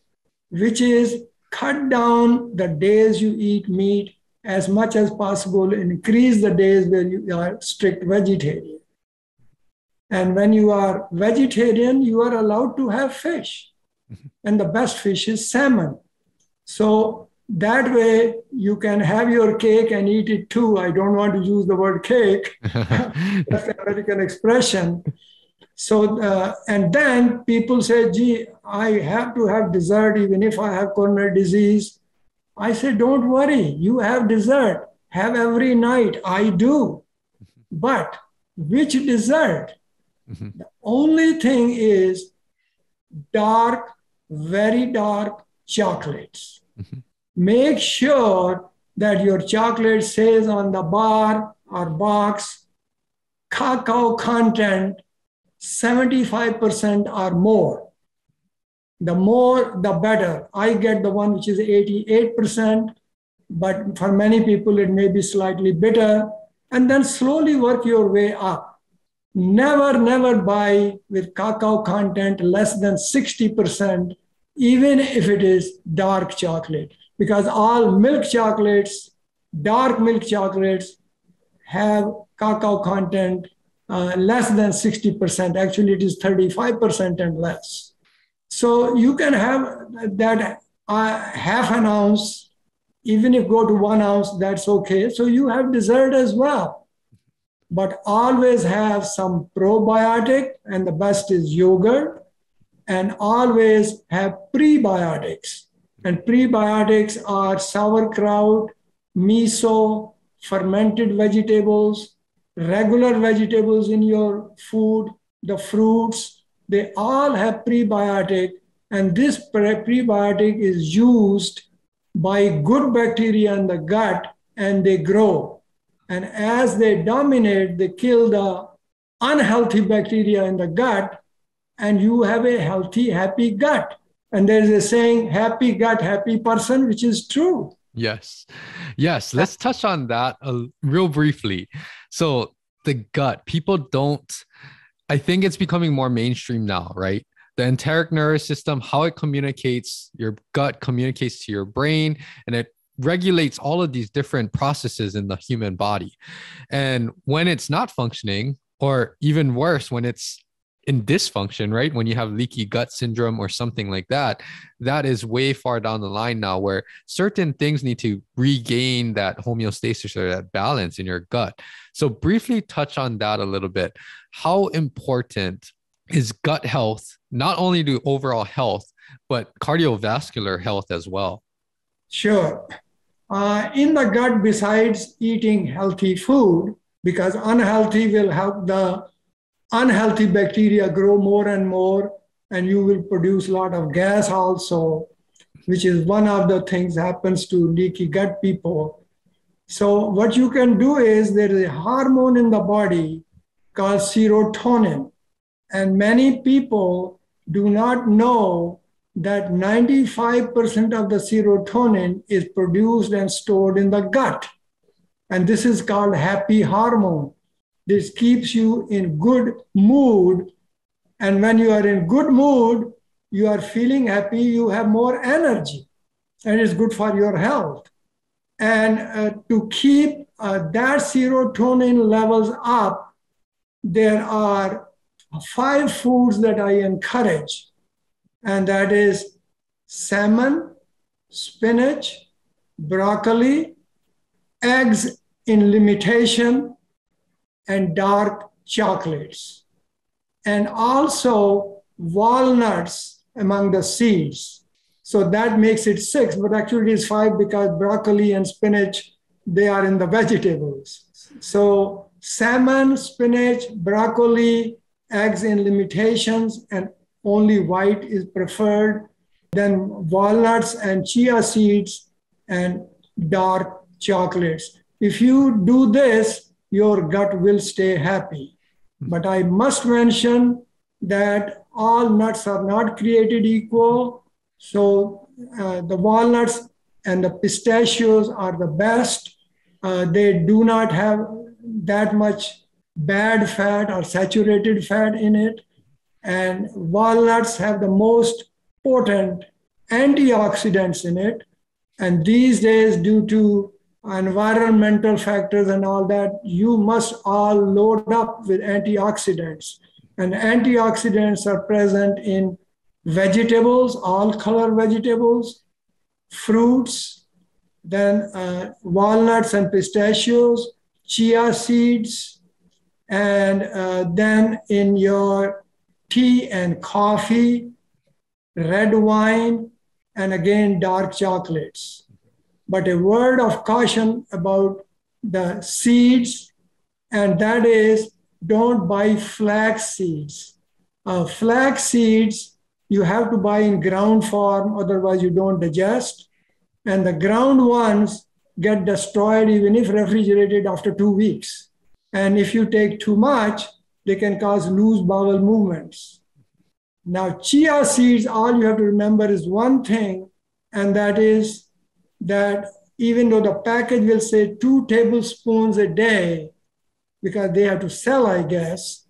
S1: which is cut down the days you eat meat as much as possible, increase the days where you are strict vegetarian. And when you are vegetarian, you are allowed to have fish. And the best fish is salmon. So that way you can have your cake and eat it too. I don't want to use the word cake. That's the American expression. So, and then people say, gee, I have to have dessert even if I have coronary disease. I say, don't worry, you have dessert. Have every night. I do. But which dessert? The only thing is dark, very dark chocolates. Make sure that your chocolate says on the bar or box, cacao content 75% or more. The more, the better. I get the one which is 88%, but for many people, it may be slightly bitter. And then slowly work your way up. Never buy with cacao content less than 60%, even if it is dark chocolate, because all milk chocolates, dark milk chocolates have cacao content less than 60%. Actually, it is 35% and less. So you can have that half an ounce, even if go to 1 ounce, that's okay. So you have dessert as well. But always have some probiotic, and the best is yogurt, and always have prebiotics. And prebiotics are sauerkraut, miso, fermented vegetables, regular vegetables in your food, the fruits, they all have prebiotic. And this prebiotic is used by good bacteria in the gut, and they grow. And as they dominate, they kill the unhealthy bacteria in the gut, and you have a healthy, happy gut. And there's a saying, happy gut, happy person, which is true.
S2: Yes. Yes. Let's touch on that real briefly. So the gut, people don't, I think it's becoming more mainstream now, right? The enteric nervous system, how it communicates, your gut communicates to your brain, and it regulates all of these different processes in the human body. And when it's not functioning, or even worse, when it's in dysfunction, right? When you have leaky gut syndrome or something like that, that is way far down the line now, where certain things need to regain that homeostasis or that balance in your gut. So briefly touch on that a little bit. How important is gut health, not only to overall health, but cardiovascular health as well?
S1: Sure. In the gut, besides eating healthy food, because unhealthy will help the unhealthy bacteria grow more and more, and you will produce a lot of gas also, which is one of the things happens to leaky gut people. So what you can do is there is a hormone in the body called serotonin, and many people do not know that 95% of the serotonin is produced and stored in the gut. And this is called happy hormone. This keeps you in good mood. And when you are in good mood, you are feeling happy, you have more energy, and it's good for your health. And to keep that serotonin levels up, there are 5 foods that I encourage, and that is salmon, spinach, broccoli, eggs in limitation, and dark chocolates, and also walnuts among the seeds. So that makes it 6, but actually it is 5 because broccoli and spinach, they are in the vegetables. So salmon, spinach, broccoli, eggs in limitations, and only white is preferred. Then walnuts and chia seeds and dark chocolates. If you do this, your gut will stay happy. But I must mention that all nuts are not created equal. So the walnuts and the pistachios are the best. They do not have that much bad fat or saturated fat in it. And walnuts have the most potent antioxidants in it. And these days, due to environmental factors and all that, you must all load up with antioxidants. And antioxidants are present in vegetables, all color vegetables, fruits, then walnuts and pistachios, chia seeds, and then in your tea and coffee, red wine, and again, dark chocolates. But a word of caution about the seeds, and that is don't buy flax seeds. Flax seeds, you have to buy in ground form, otherwise you don't digest. And the ground ones get destroyed even if refrigerated after 2 weeks. And if you take too much, they can cause loose bowel movements. Now, chia seeds, all you have to remember is one thing, and that is that even though the package will say 2 tablespoons a day, because they have to sell, I guess,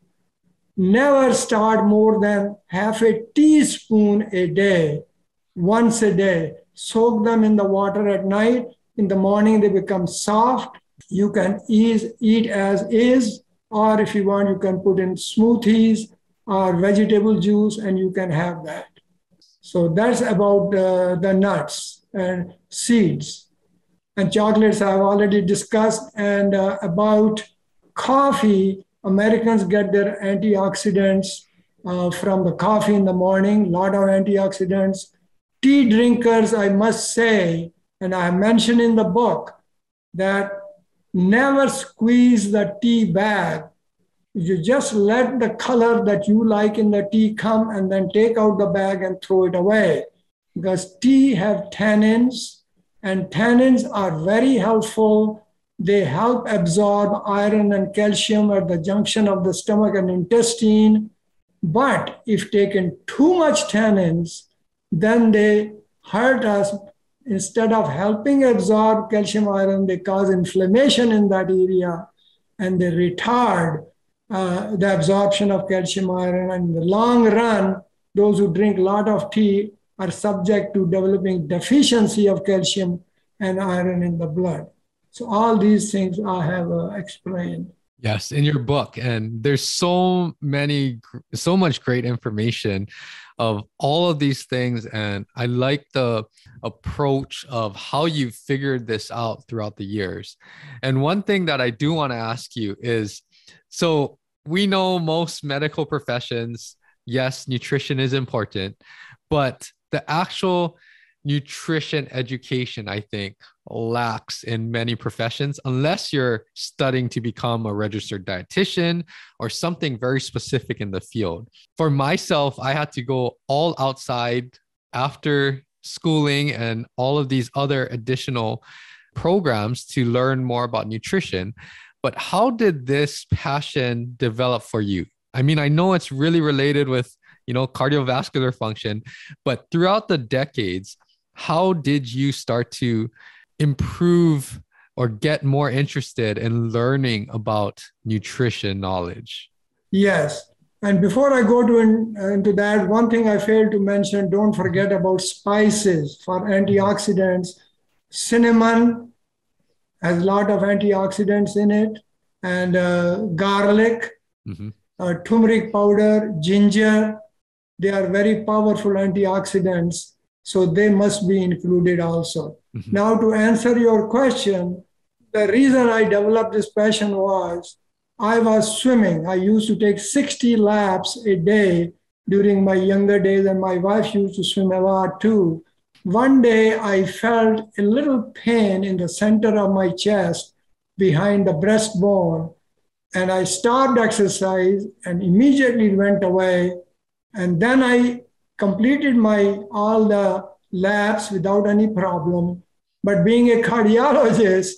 S1: never start more than half a teaspoon a day, once a day. Soak them in the water at night. In the morning, they become soft. You can eat as is, or if you want, you can put in smoothies or vegetable juice, and you can have that. So that's about the nuts and seeds. And chocolates I've already discussed. And about coffee, Americans get their antioxidants from the coffee in the morning, a lot of antioxidants. Tea drinkers, I must say, and I mentioned in the book, that never squeeze the tea bag. You just let the color that you like in the tea come and then take out the bag and throw it away. Because tea have tannins, and tannins are very helpful. They help absorb iron and calcium at the junction of the stomach and intestine. But if taken too much tannins, then they hurt us. Instead of helping absorb calcium iron, they cause inflammation in that area and they retard the absorption of calcium iron. And in the long run, those who drink a lot of tea are subject to developing deficiency of calcium and iron in the blood. So all these things I have explained.
S2: Yes, in your book. And there's so much great information of all of these things. And I like the approach of how you've figured this out throughout the years. And one thing that I do want to ask you is, so we know most medical professions, yes, nutrition is important, but the actual nutrition education, I think, lacks in many professions unless you're studying to become a registered dietitian or something very specific in the field. For myself, I had to go all outside after schooling and all of these other additional programs to learn more about nutrition. But how did this passion develop for you? I mean, I know it's really related with, cardiovascular function, but throughout the decades, how did you start to improve or get more interested in learning about nutrition knowledge?
S1: Yes. And before I go into that, one thing I failed to mention, don't forget about spices for antioxidants. Cinnamon has a lot of antioxidants in it, and garlic, turmeric powder, ginger, they are very powerful antioxidants. So they must be included also. Now, to answer your question, the reason I developed this passion was I was swimming. I used to take 60 laps a day during my younger days, and my wife used to swim a lot too. One day, I felt a little pain in the center of my chest behind the breastbone, and I stopped exercise and immediately went away. And then I completed all the labs without any problem. But being a cardiologist,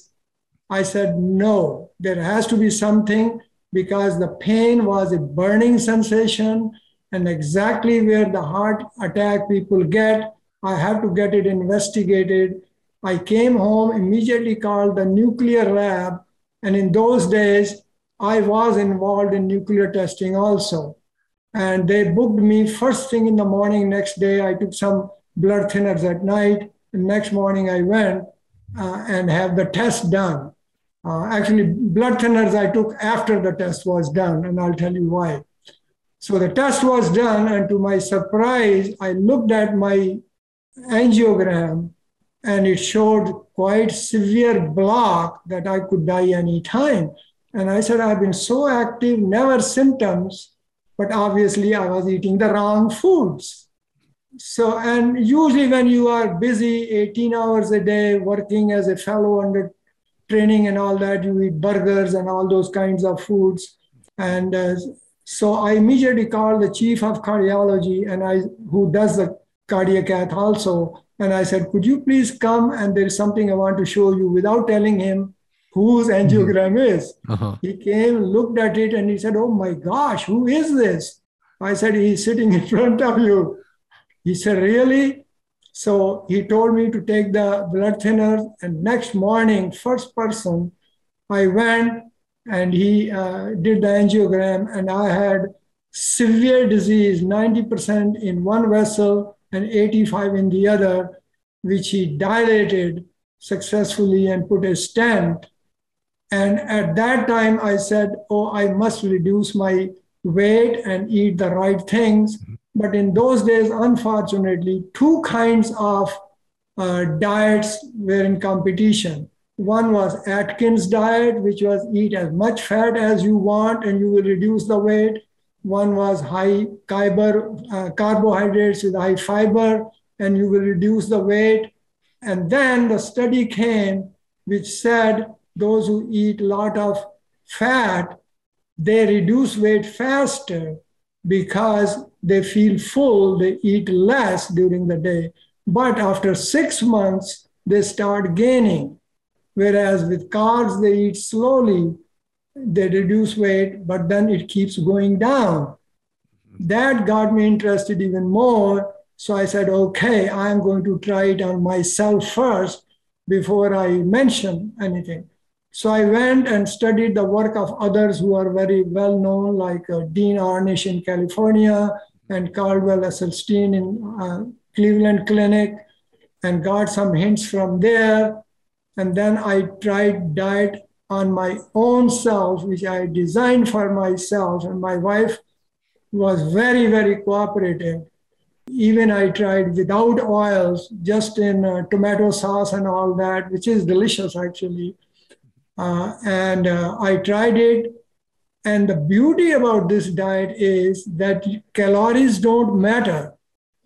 S1: I said, no, there has to be something, because the pain was a burning sensation, and exactly where the heart attack people get, I have to get it investigated. I came home, immediately called the nuclear lab. And in those days, I was involved in nuclear testing also. And they booked me first thing in the morning. Next day, I took some blood thinners at night. And next morning, I went and have the test done. Actually, blood thinners I took after the test was done, and I'll tell you why. So the test was done, and to my surprise, I looked at my angiogram, and it showed quite severe block that I could die any time. And I said, I've been so active, never symptoms, but obviously I was eating the wrong foods. So, and usually when you are busy 18 hours a day working as a fellow under training and all that, you eat burgers and all those kinds of foods. And so I immediately called the chief of cardiology, who does the cardiac cath also. And I said, could you please come? And there's something I want to show you, without telling him whose angiogram is. He came, looked at it, and he said, oh my gosh, who is this? I said, he's sitting in front of you. He said, really? So he told me to take the blood thinner, and next morning, first person, I went and he did the angiogram, and I had severe disease, 90% in one vessel and 85 in the other, which he dilated successfully and put a stent. And at that time, I said, oh, I must reduce my weight and eat the right things. But in those days, unfortunately, two kinds of diets were in competition. One was Atkins diet, which was eat as much fat as you want and you will reduce the weight. One was high carbohydrates with high fiber and you will reduce the weight. And then the study came which said those who eat a lot of fat, they reduce weight faster because they feel full, they eat less during the day. But after 6 months, they start gaining. Whereas with carbs, they eat slowly, they reduce weight, but then it keeps going down. That got me interested even more. So I said, okay, I'm going to try it on myself first before I mention anything. So I went and studied the work of others who are very well known, like Dean Ornish in California and Caldwell Esselstyn in Cleveland Clinic, and got some hints from there. And then I tried diet on my own self, which I designed for myself. And my wife was very, very cooperative. Even I tried without oils, just in tomato sauce and all that, which is delicious actually. And I tried it. And the beauty about this diet is that calories don't matter.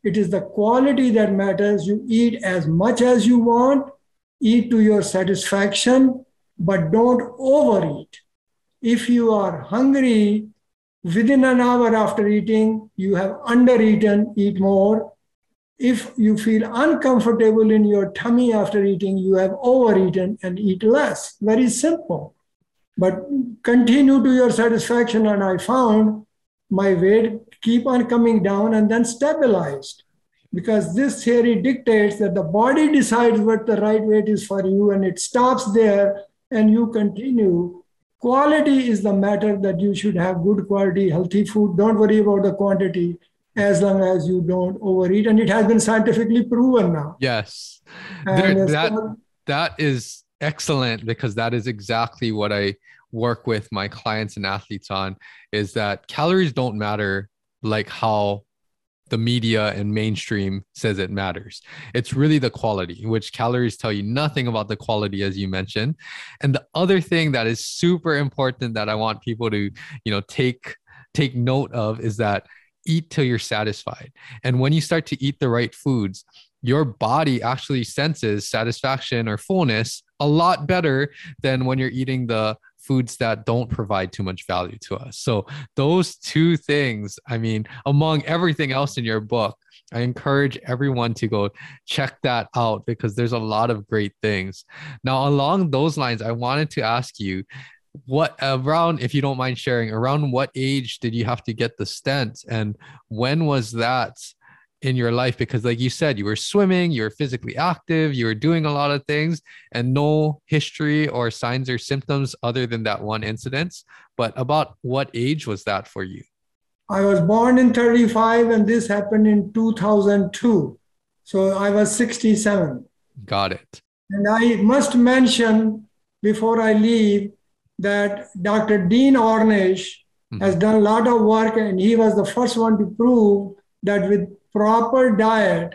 S1: It is the quality that matters. You eat as much as you want, eat to your satisfaction, but don't overeat. If you are hungry, within an hour after eating, you have undereaten, eat more. If you feel uncomfortable in your tummy after eating, you have overeaten and eat less. Very simple. But continue to your satisfaction. And I found my weight keep on coming down and then stabilized. Because this theory dictates that the body decides what the right weight is for you and it stops there and you continue. Quality is the matter, that you should have good quality, healthy food. Don't worry about the quantity as long as you don't overeat. And it has been scientifically proven now.
S2: Yes.
S1: And
S2: That is excellent, because that is exactly what I work with my clients and athletes on, is that calories don't matter like how the media and mainstream says it matters. It's really the quality, which calories tell you nothing about the quality, as you mentioned. And the other thing that is super important that I want people to, take note of is that eat till you're satisfied. And when you start to eat the right foods, your body actually senses satisfaction or fullness a lot better than when you're eating the foods that don't provide too much value to us. So those two things, I mean, among everything else in your book, I encourage everyone to go check that out, because there's a lot of great things. Now, along those lines, I wanted to ask you, if you don't mind sharing, around what age did you have to get the stent, and when was that in your life? Because like you said, you were swimming, you were physically active, you were doing a lot of things, and no history or signs or symptoms other than that one incident. But about what age was that for you?
S1: I was born in 35 and this happened in 2002. So I was 67.
S2: Got it.
S1: And I must mention before I leave that Dr. Dean Ornish has done a lot of work, and he was the first one to prove that with proper diet,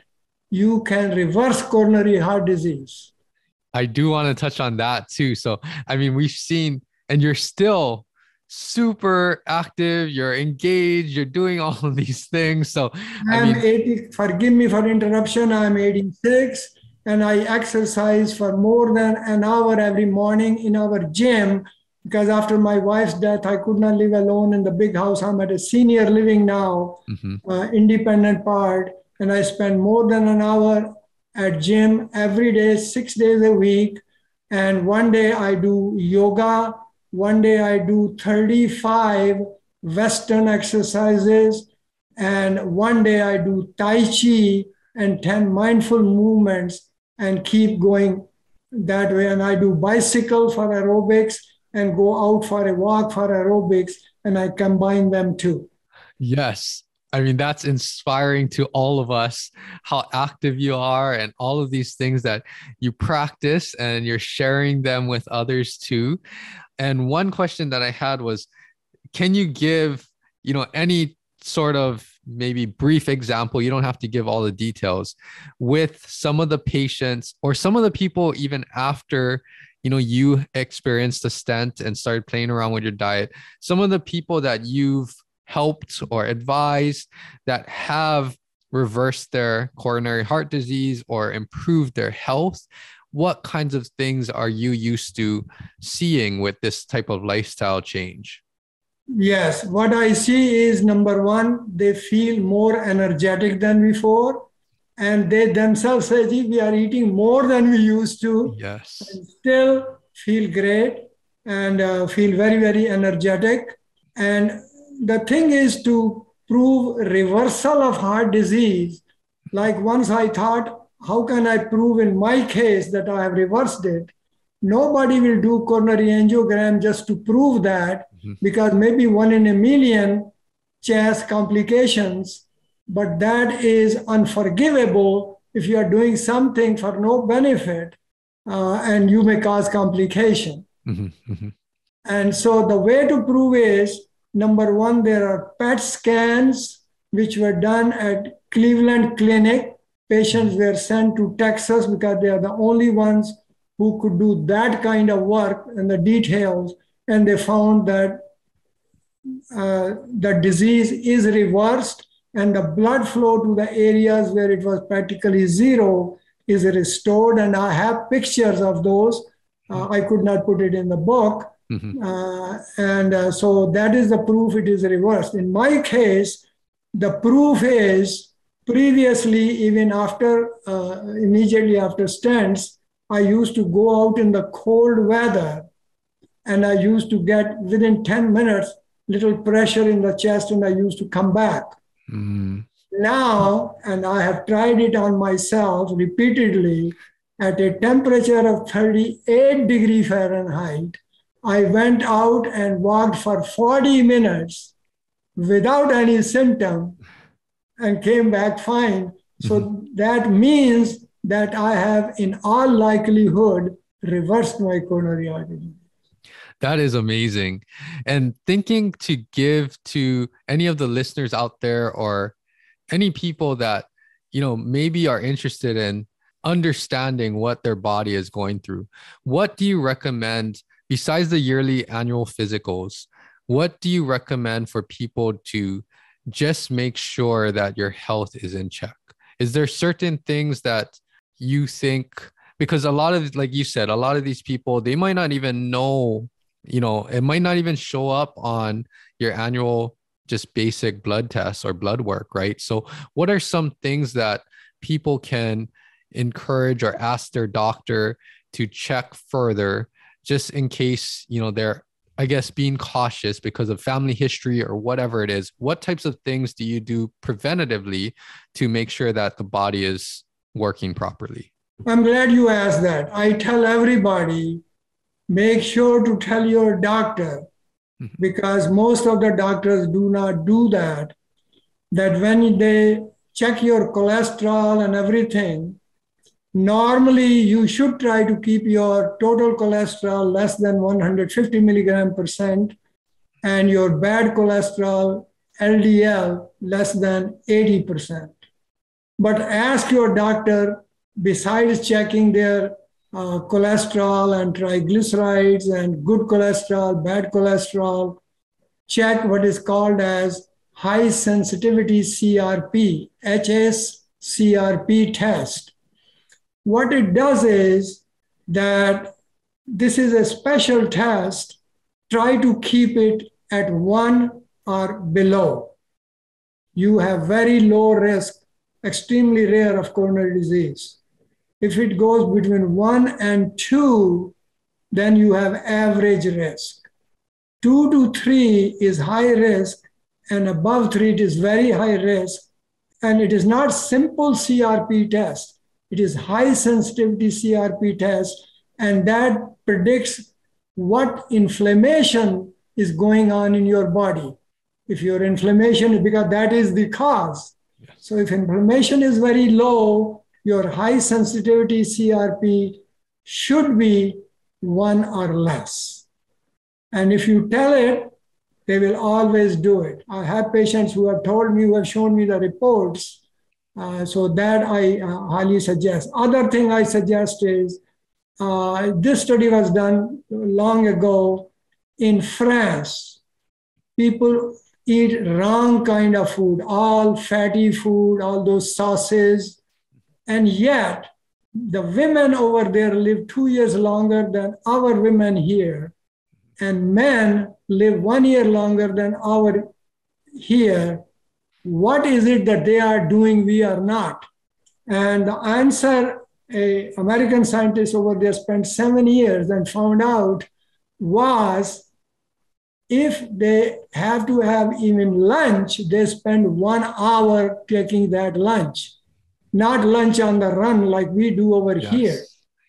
S1: you can reverse coronary heart disease.
S2: I do want to touch on that too. So, I mean, we've seen, and you're still super active, you're engaged, you're doing all of these things. So,
S1: I'm 80, forgive me for interruption, I'm 86, and I exercise for more than an hour every morning in our gym, because after my wife's death, I could not live alone in the big house. I'm at a senior living now, independent part, and I spend more than an hour at gym every day, 6 days a week. And one day I do yoga, one day I do 35 Western exercises, and one day I do Tai Chi and 10 mindful movements, and keep going that way. And I do bicycle for aerobics and go out for a walk for aerobics, and I combine them too.
S2: Yes. I mean, that's inspiring to all of us, how active you are and all of these things that you practice, and you're sharing them with others too. And one question that I had was, can you give, any sort of maybe brief example, you don't have to give all the details, with some of the patients or some of the people even after you experienced a stent and started playing around with your diet, some of the people that you've helped or advised that have reversed their coronary heart disease or improved their health, what kinds of things are you used to seeing with this type of lifestyle change?
S1: Yes, what I see is number one, they feel more energetic than before. And they themselves say, "Gee, we are eating more than we used to,
S2: Yes.
S1: and still feel great and feel very, very energetic." And the thing is to prove reversal of heart disease. Like once I thought, how can I prove in my case that I have reversed it? Nobody will do coronary angiogram just to prove that, because maybe 1 in a million chance complications, but that is unforgivable if you are doing something for no benefit, and you may cause complication. And so the way to prove is, number one, there are PET scans which were done at Cleveland Clinic. Patients were sent to Texas because they are the only ones who could do that kind of work and the details. And they found that the disease is reversed and the blood flow to the areas where it was practically zero is restored. And I have pictures of those. I could not put it in the book. So that is the proof it is reversed. In my case, the proof is previously, even after, immediately after stents, I used to go out in the cold weather and I used to get within 10 minutes, little pressure in the chest and I used to come back. Now, and I have tried it on myself repeatedly, at a temperature of 38 degrees Fahrenheit, I went out and walked for 40 minutes without any symptom and came back fine. So that means that I have, in all likelihood, reversed my coronary artery.
S2: That is amazing. And thinking to give to any of the listeners out there or any people that, maybe are interested in understanding what their body is going through, what do you recommend besides the yearly annual physicals? What do you recommend for people to just make sure that your health is in check? Is there certain things that you think, because a lot of, like you said, a lot of these people, they might not even know, it might not even show up on your annual just basic blood tests or blood work, right? So what are some things that people can encourage or ask their doctor to check further, just in case, they're, I guess, being cautious because of family history or whatever it is? What types of things do you do preventatively to make sure that the body is working properly?
S1: I'm glad you asked that. I tell everybody, make sure to tell your doctor, because most of the doctors do not do that, that when they check your cholesterol and everything, normally you should try to keep your total cholesterol less than 150 milligram percent and your bad cholesterol, LDL, less than 80%. But ask your doctor, besides checking their cholesterol and triglycerides and good cholesterol, bad cholesterol, check what is called as high sensitivity CRP, HSCRP test. What it does is that this is a special test. Try to keep it at 1 or below. You have very low risk, extremely rare of coronary disease. If it goes between 1 and 2, then you have average risk. 2 to 3 is high risk, and above 3 it is very high risk. And it is not simple CRP test. It is high sensitivity CRP test, and that predicts what inflammation is going on in your body. If your inflammation, because that is the cause. So if inflammation is very low, your high sensitivity CRP should be 1 or less. And if you tell it, They will always do it. I have patients who have told me, who have shown me the reports. So that I highly suggest. Other thing I suggest is, this study was done long ago in France. People eat wrong kind of food, all fatty food, all those sauces, and yet the women over there live 2 years longer than our women here, and men live 1 year longer than our here. What is it that they are doing we are not? And the answer, a American scientist over there spent 7 years and found out, was if they have to have even lunch, they spend 1 hour taking that lunch, not lunch on the run like we do over here.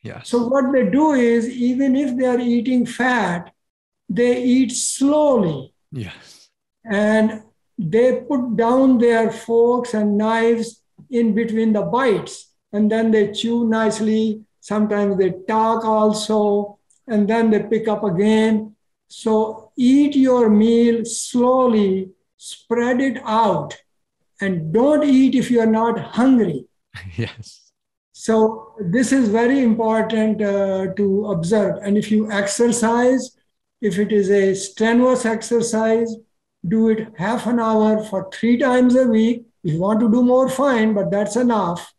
S2: Yes.
S1: So what they do is, even if they are eating fat, they eat slowly.
S2: Yes.
S1: And they put down their forks and knives in between the bites, and then they chew nicely. Sometimes they talk also, and then they pick up again. So eat your meal slowly, spread it out, and don't eat if you are not hungry.
S2: Yes.
S1: So this is very important to observe. And if you exercise, if it is a strenuous exercise, do it half an hour for 3 times a week. If you want to do more, fine, but that's enough.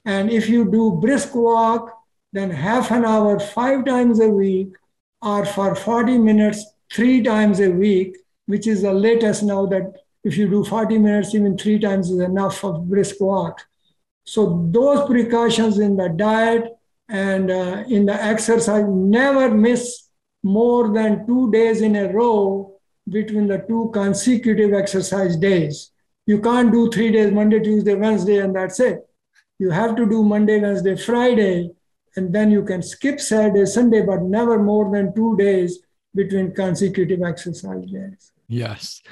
S1: And if you do brisk walk, then half an hour 5 times a week, or for 40 minutes 3 times a week, which is the latest now, that if you do 40 minutes, even 3 times is enough for brisk walk. So those precautions in the diet and in the exercise, never miss more than 2 days in a row between the 2 consecutive exercise days. You can't do 3 days, Monday, Tuesday, Wednesday, and that's it. You have to do Monday, Wednesday, Friday, and then you can skip Saturday, Sunday, but never more than 2 days between consecutive exercise days.
S2: Yes.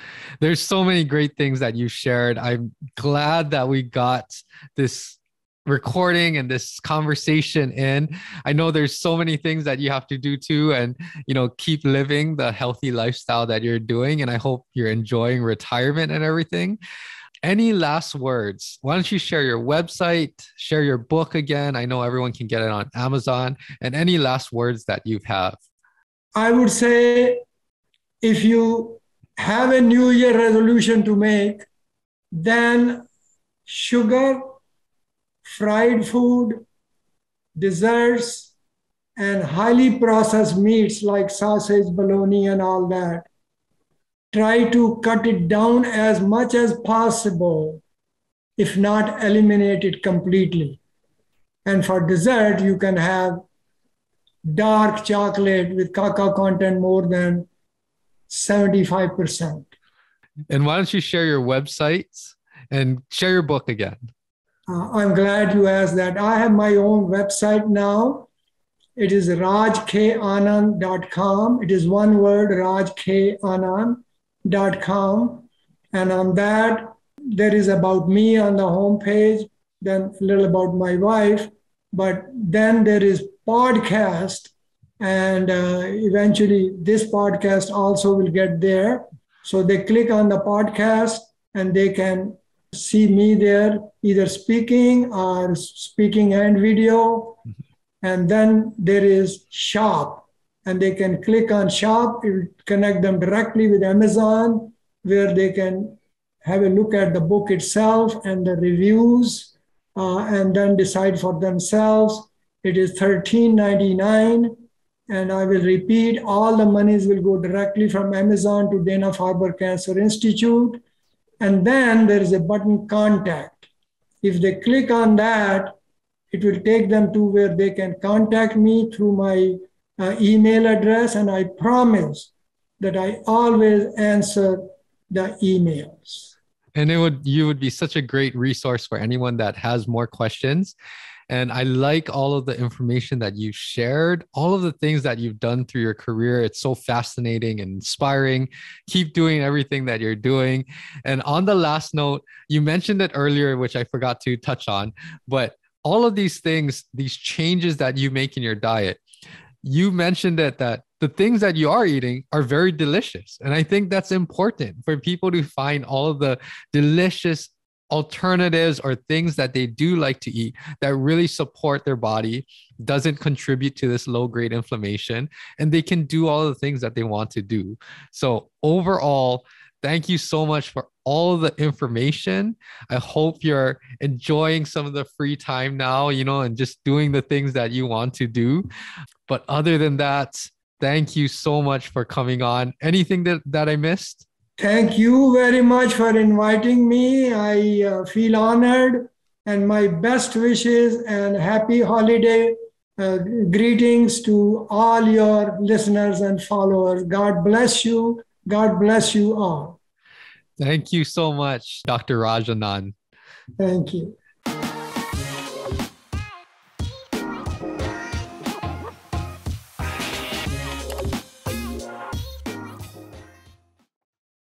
S2: There's so many great things that you shared. I'm glad that we got this recording and this conversation in. I know there's so many things that you have to do too, and keep living the healthy lifestyle that you're doing. And I hope you're enjoying retirement and everything. Any last words? Why don't you share your website, share your book again? I know everyone can get it on Amazon. And any last words that you have?
S1: I would say, if you have a New Year resolution to make, then sugar, fried food, desserts, and highly processed meats like sausage, bologna, and all that, try to cut it down as much as possible, if not eliminate it completely. And for dessert, you can have dark chocolate with cacao content more than 75%.
S2: And why don't you share your website and share your book again?
S1: I'm glad you asked that. I have my own website now. It is rajkanand.com. It is one word, rajkanand.com. And on that, there is about me on the homepage, then a little about my wife. But then there is podcast, and eventually this podcast also will get there. So they click on the podcast and they can see me there, either speaking or speaking and video. And then there is shop, and they can click on shop. It will connect them directly with Amazon, where they can have a look at the book itself and the reviews, and then decide for themselves. It is $13.99. And I will repeat, all the monies will go directly from Amazon to Dana-Farber Cancer Institute. And then there is a button, contact. If they click on that, it will take them to where they can contact me through my email address. And I promise that I always answer the emails.
S2: And you would be such a great resource for anyone that has more questions. And I like all of the information that you shared, all of the things that you've done through your career. It's so fascinating and inspiring. Keep doing everything that you're doing. And on the last note, you mentioned it earlier, which I forgot to touch on, but all of these things, these changes that you make in your diet, you mentioned that the things that you are eating are very delicious. And I think that's important for people to find all of the delicious alternatives or things that they do like to eat that really support their body, doesn't contribute to this low grade inflammation, and they can do all the things that they want to do. So overall, thank you so much for all of the information. I hope you're enjoying some of the free time now, and just doing the things that you want to do. But other than that, thank you so much for coming on. Anything that I missed?
S1: Thank you very much for inviting me. I feel honored, and my best wishes and happy holiday greetings to all your listeners and followers. God bless you. God bless you all.
S2: Thank you so much, Dr. Raj Anand.
S1: Thank you.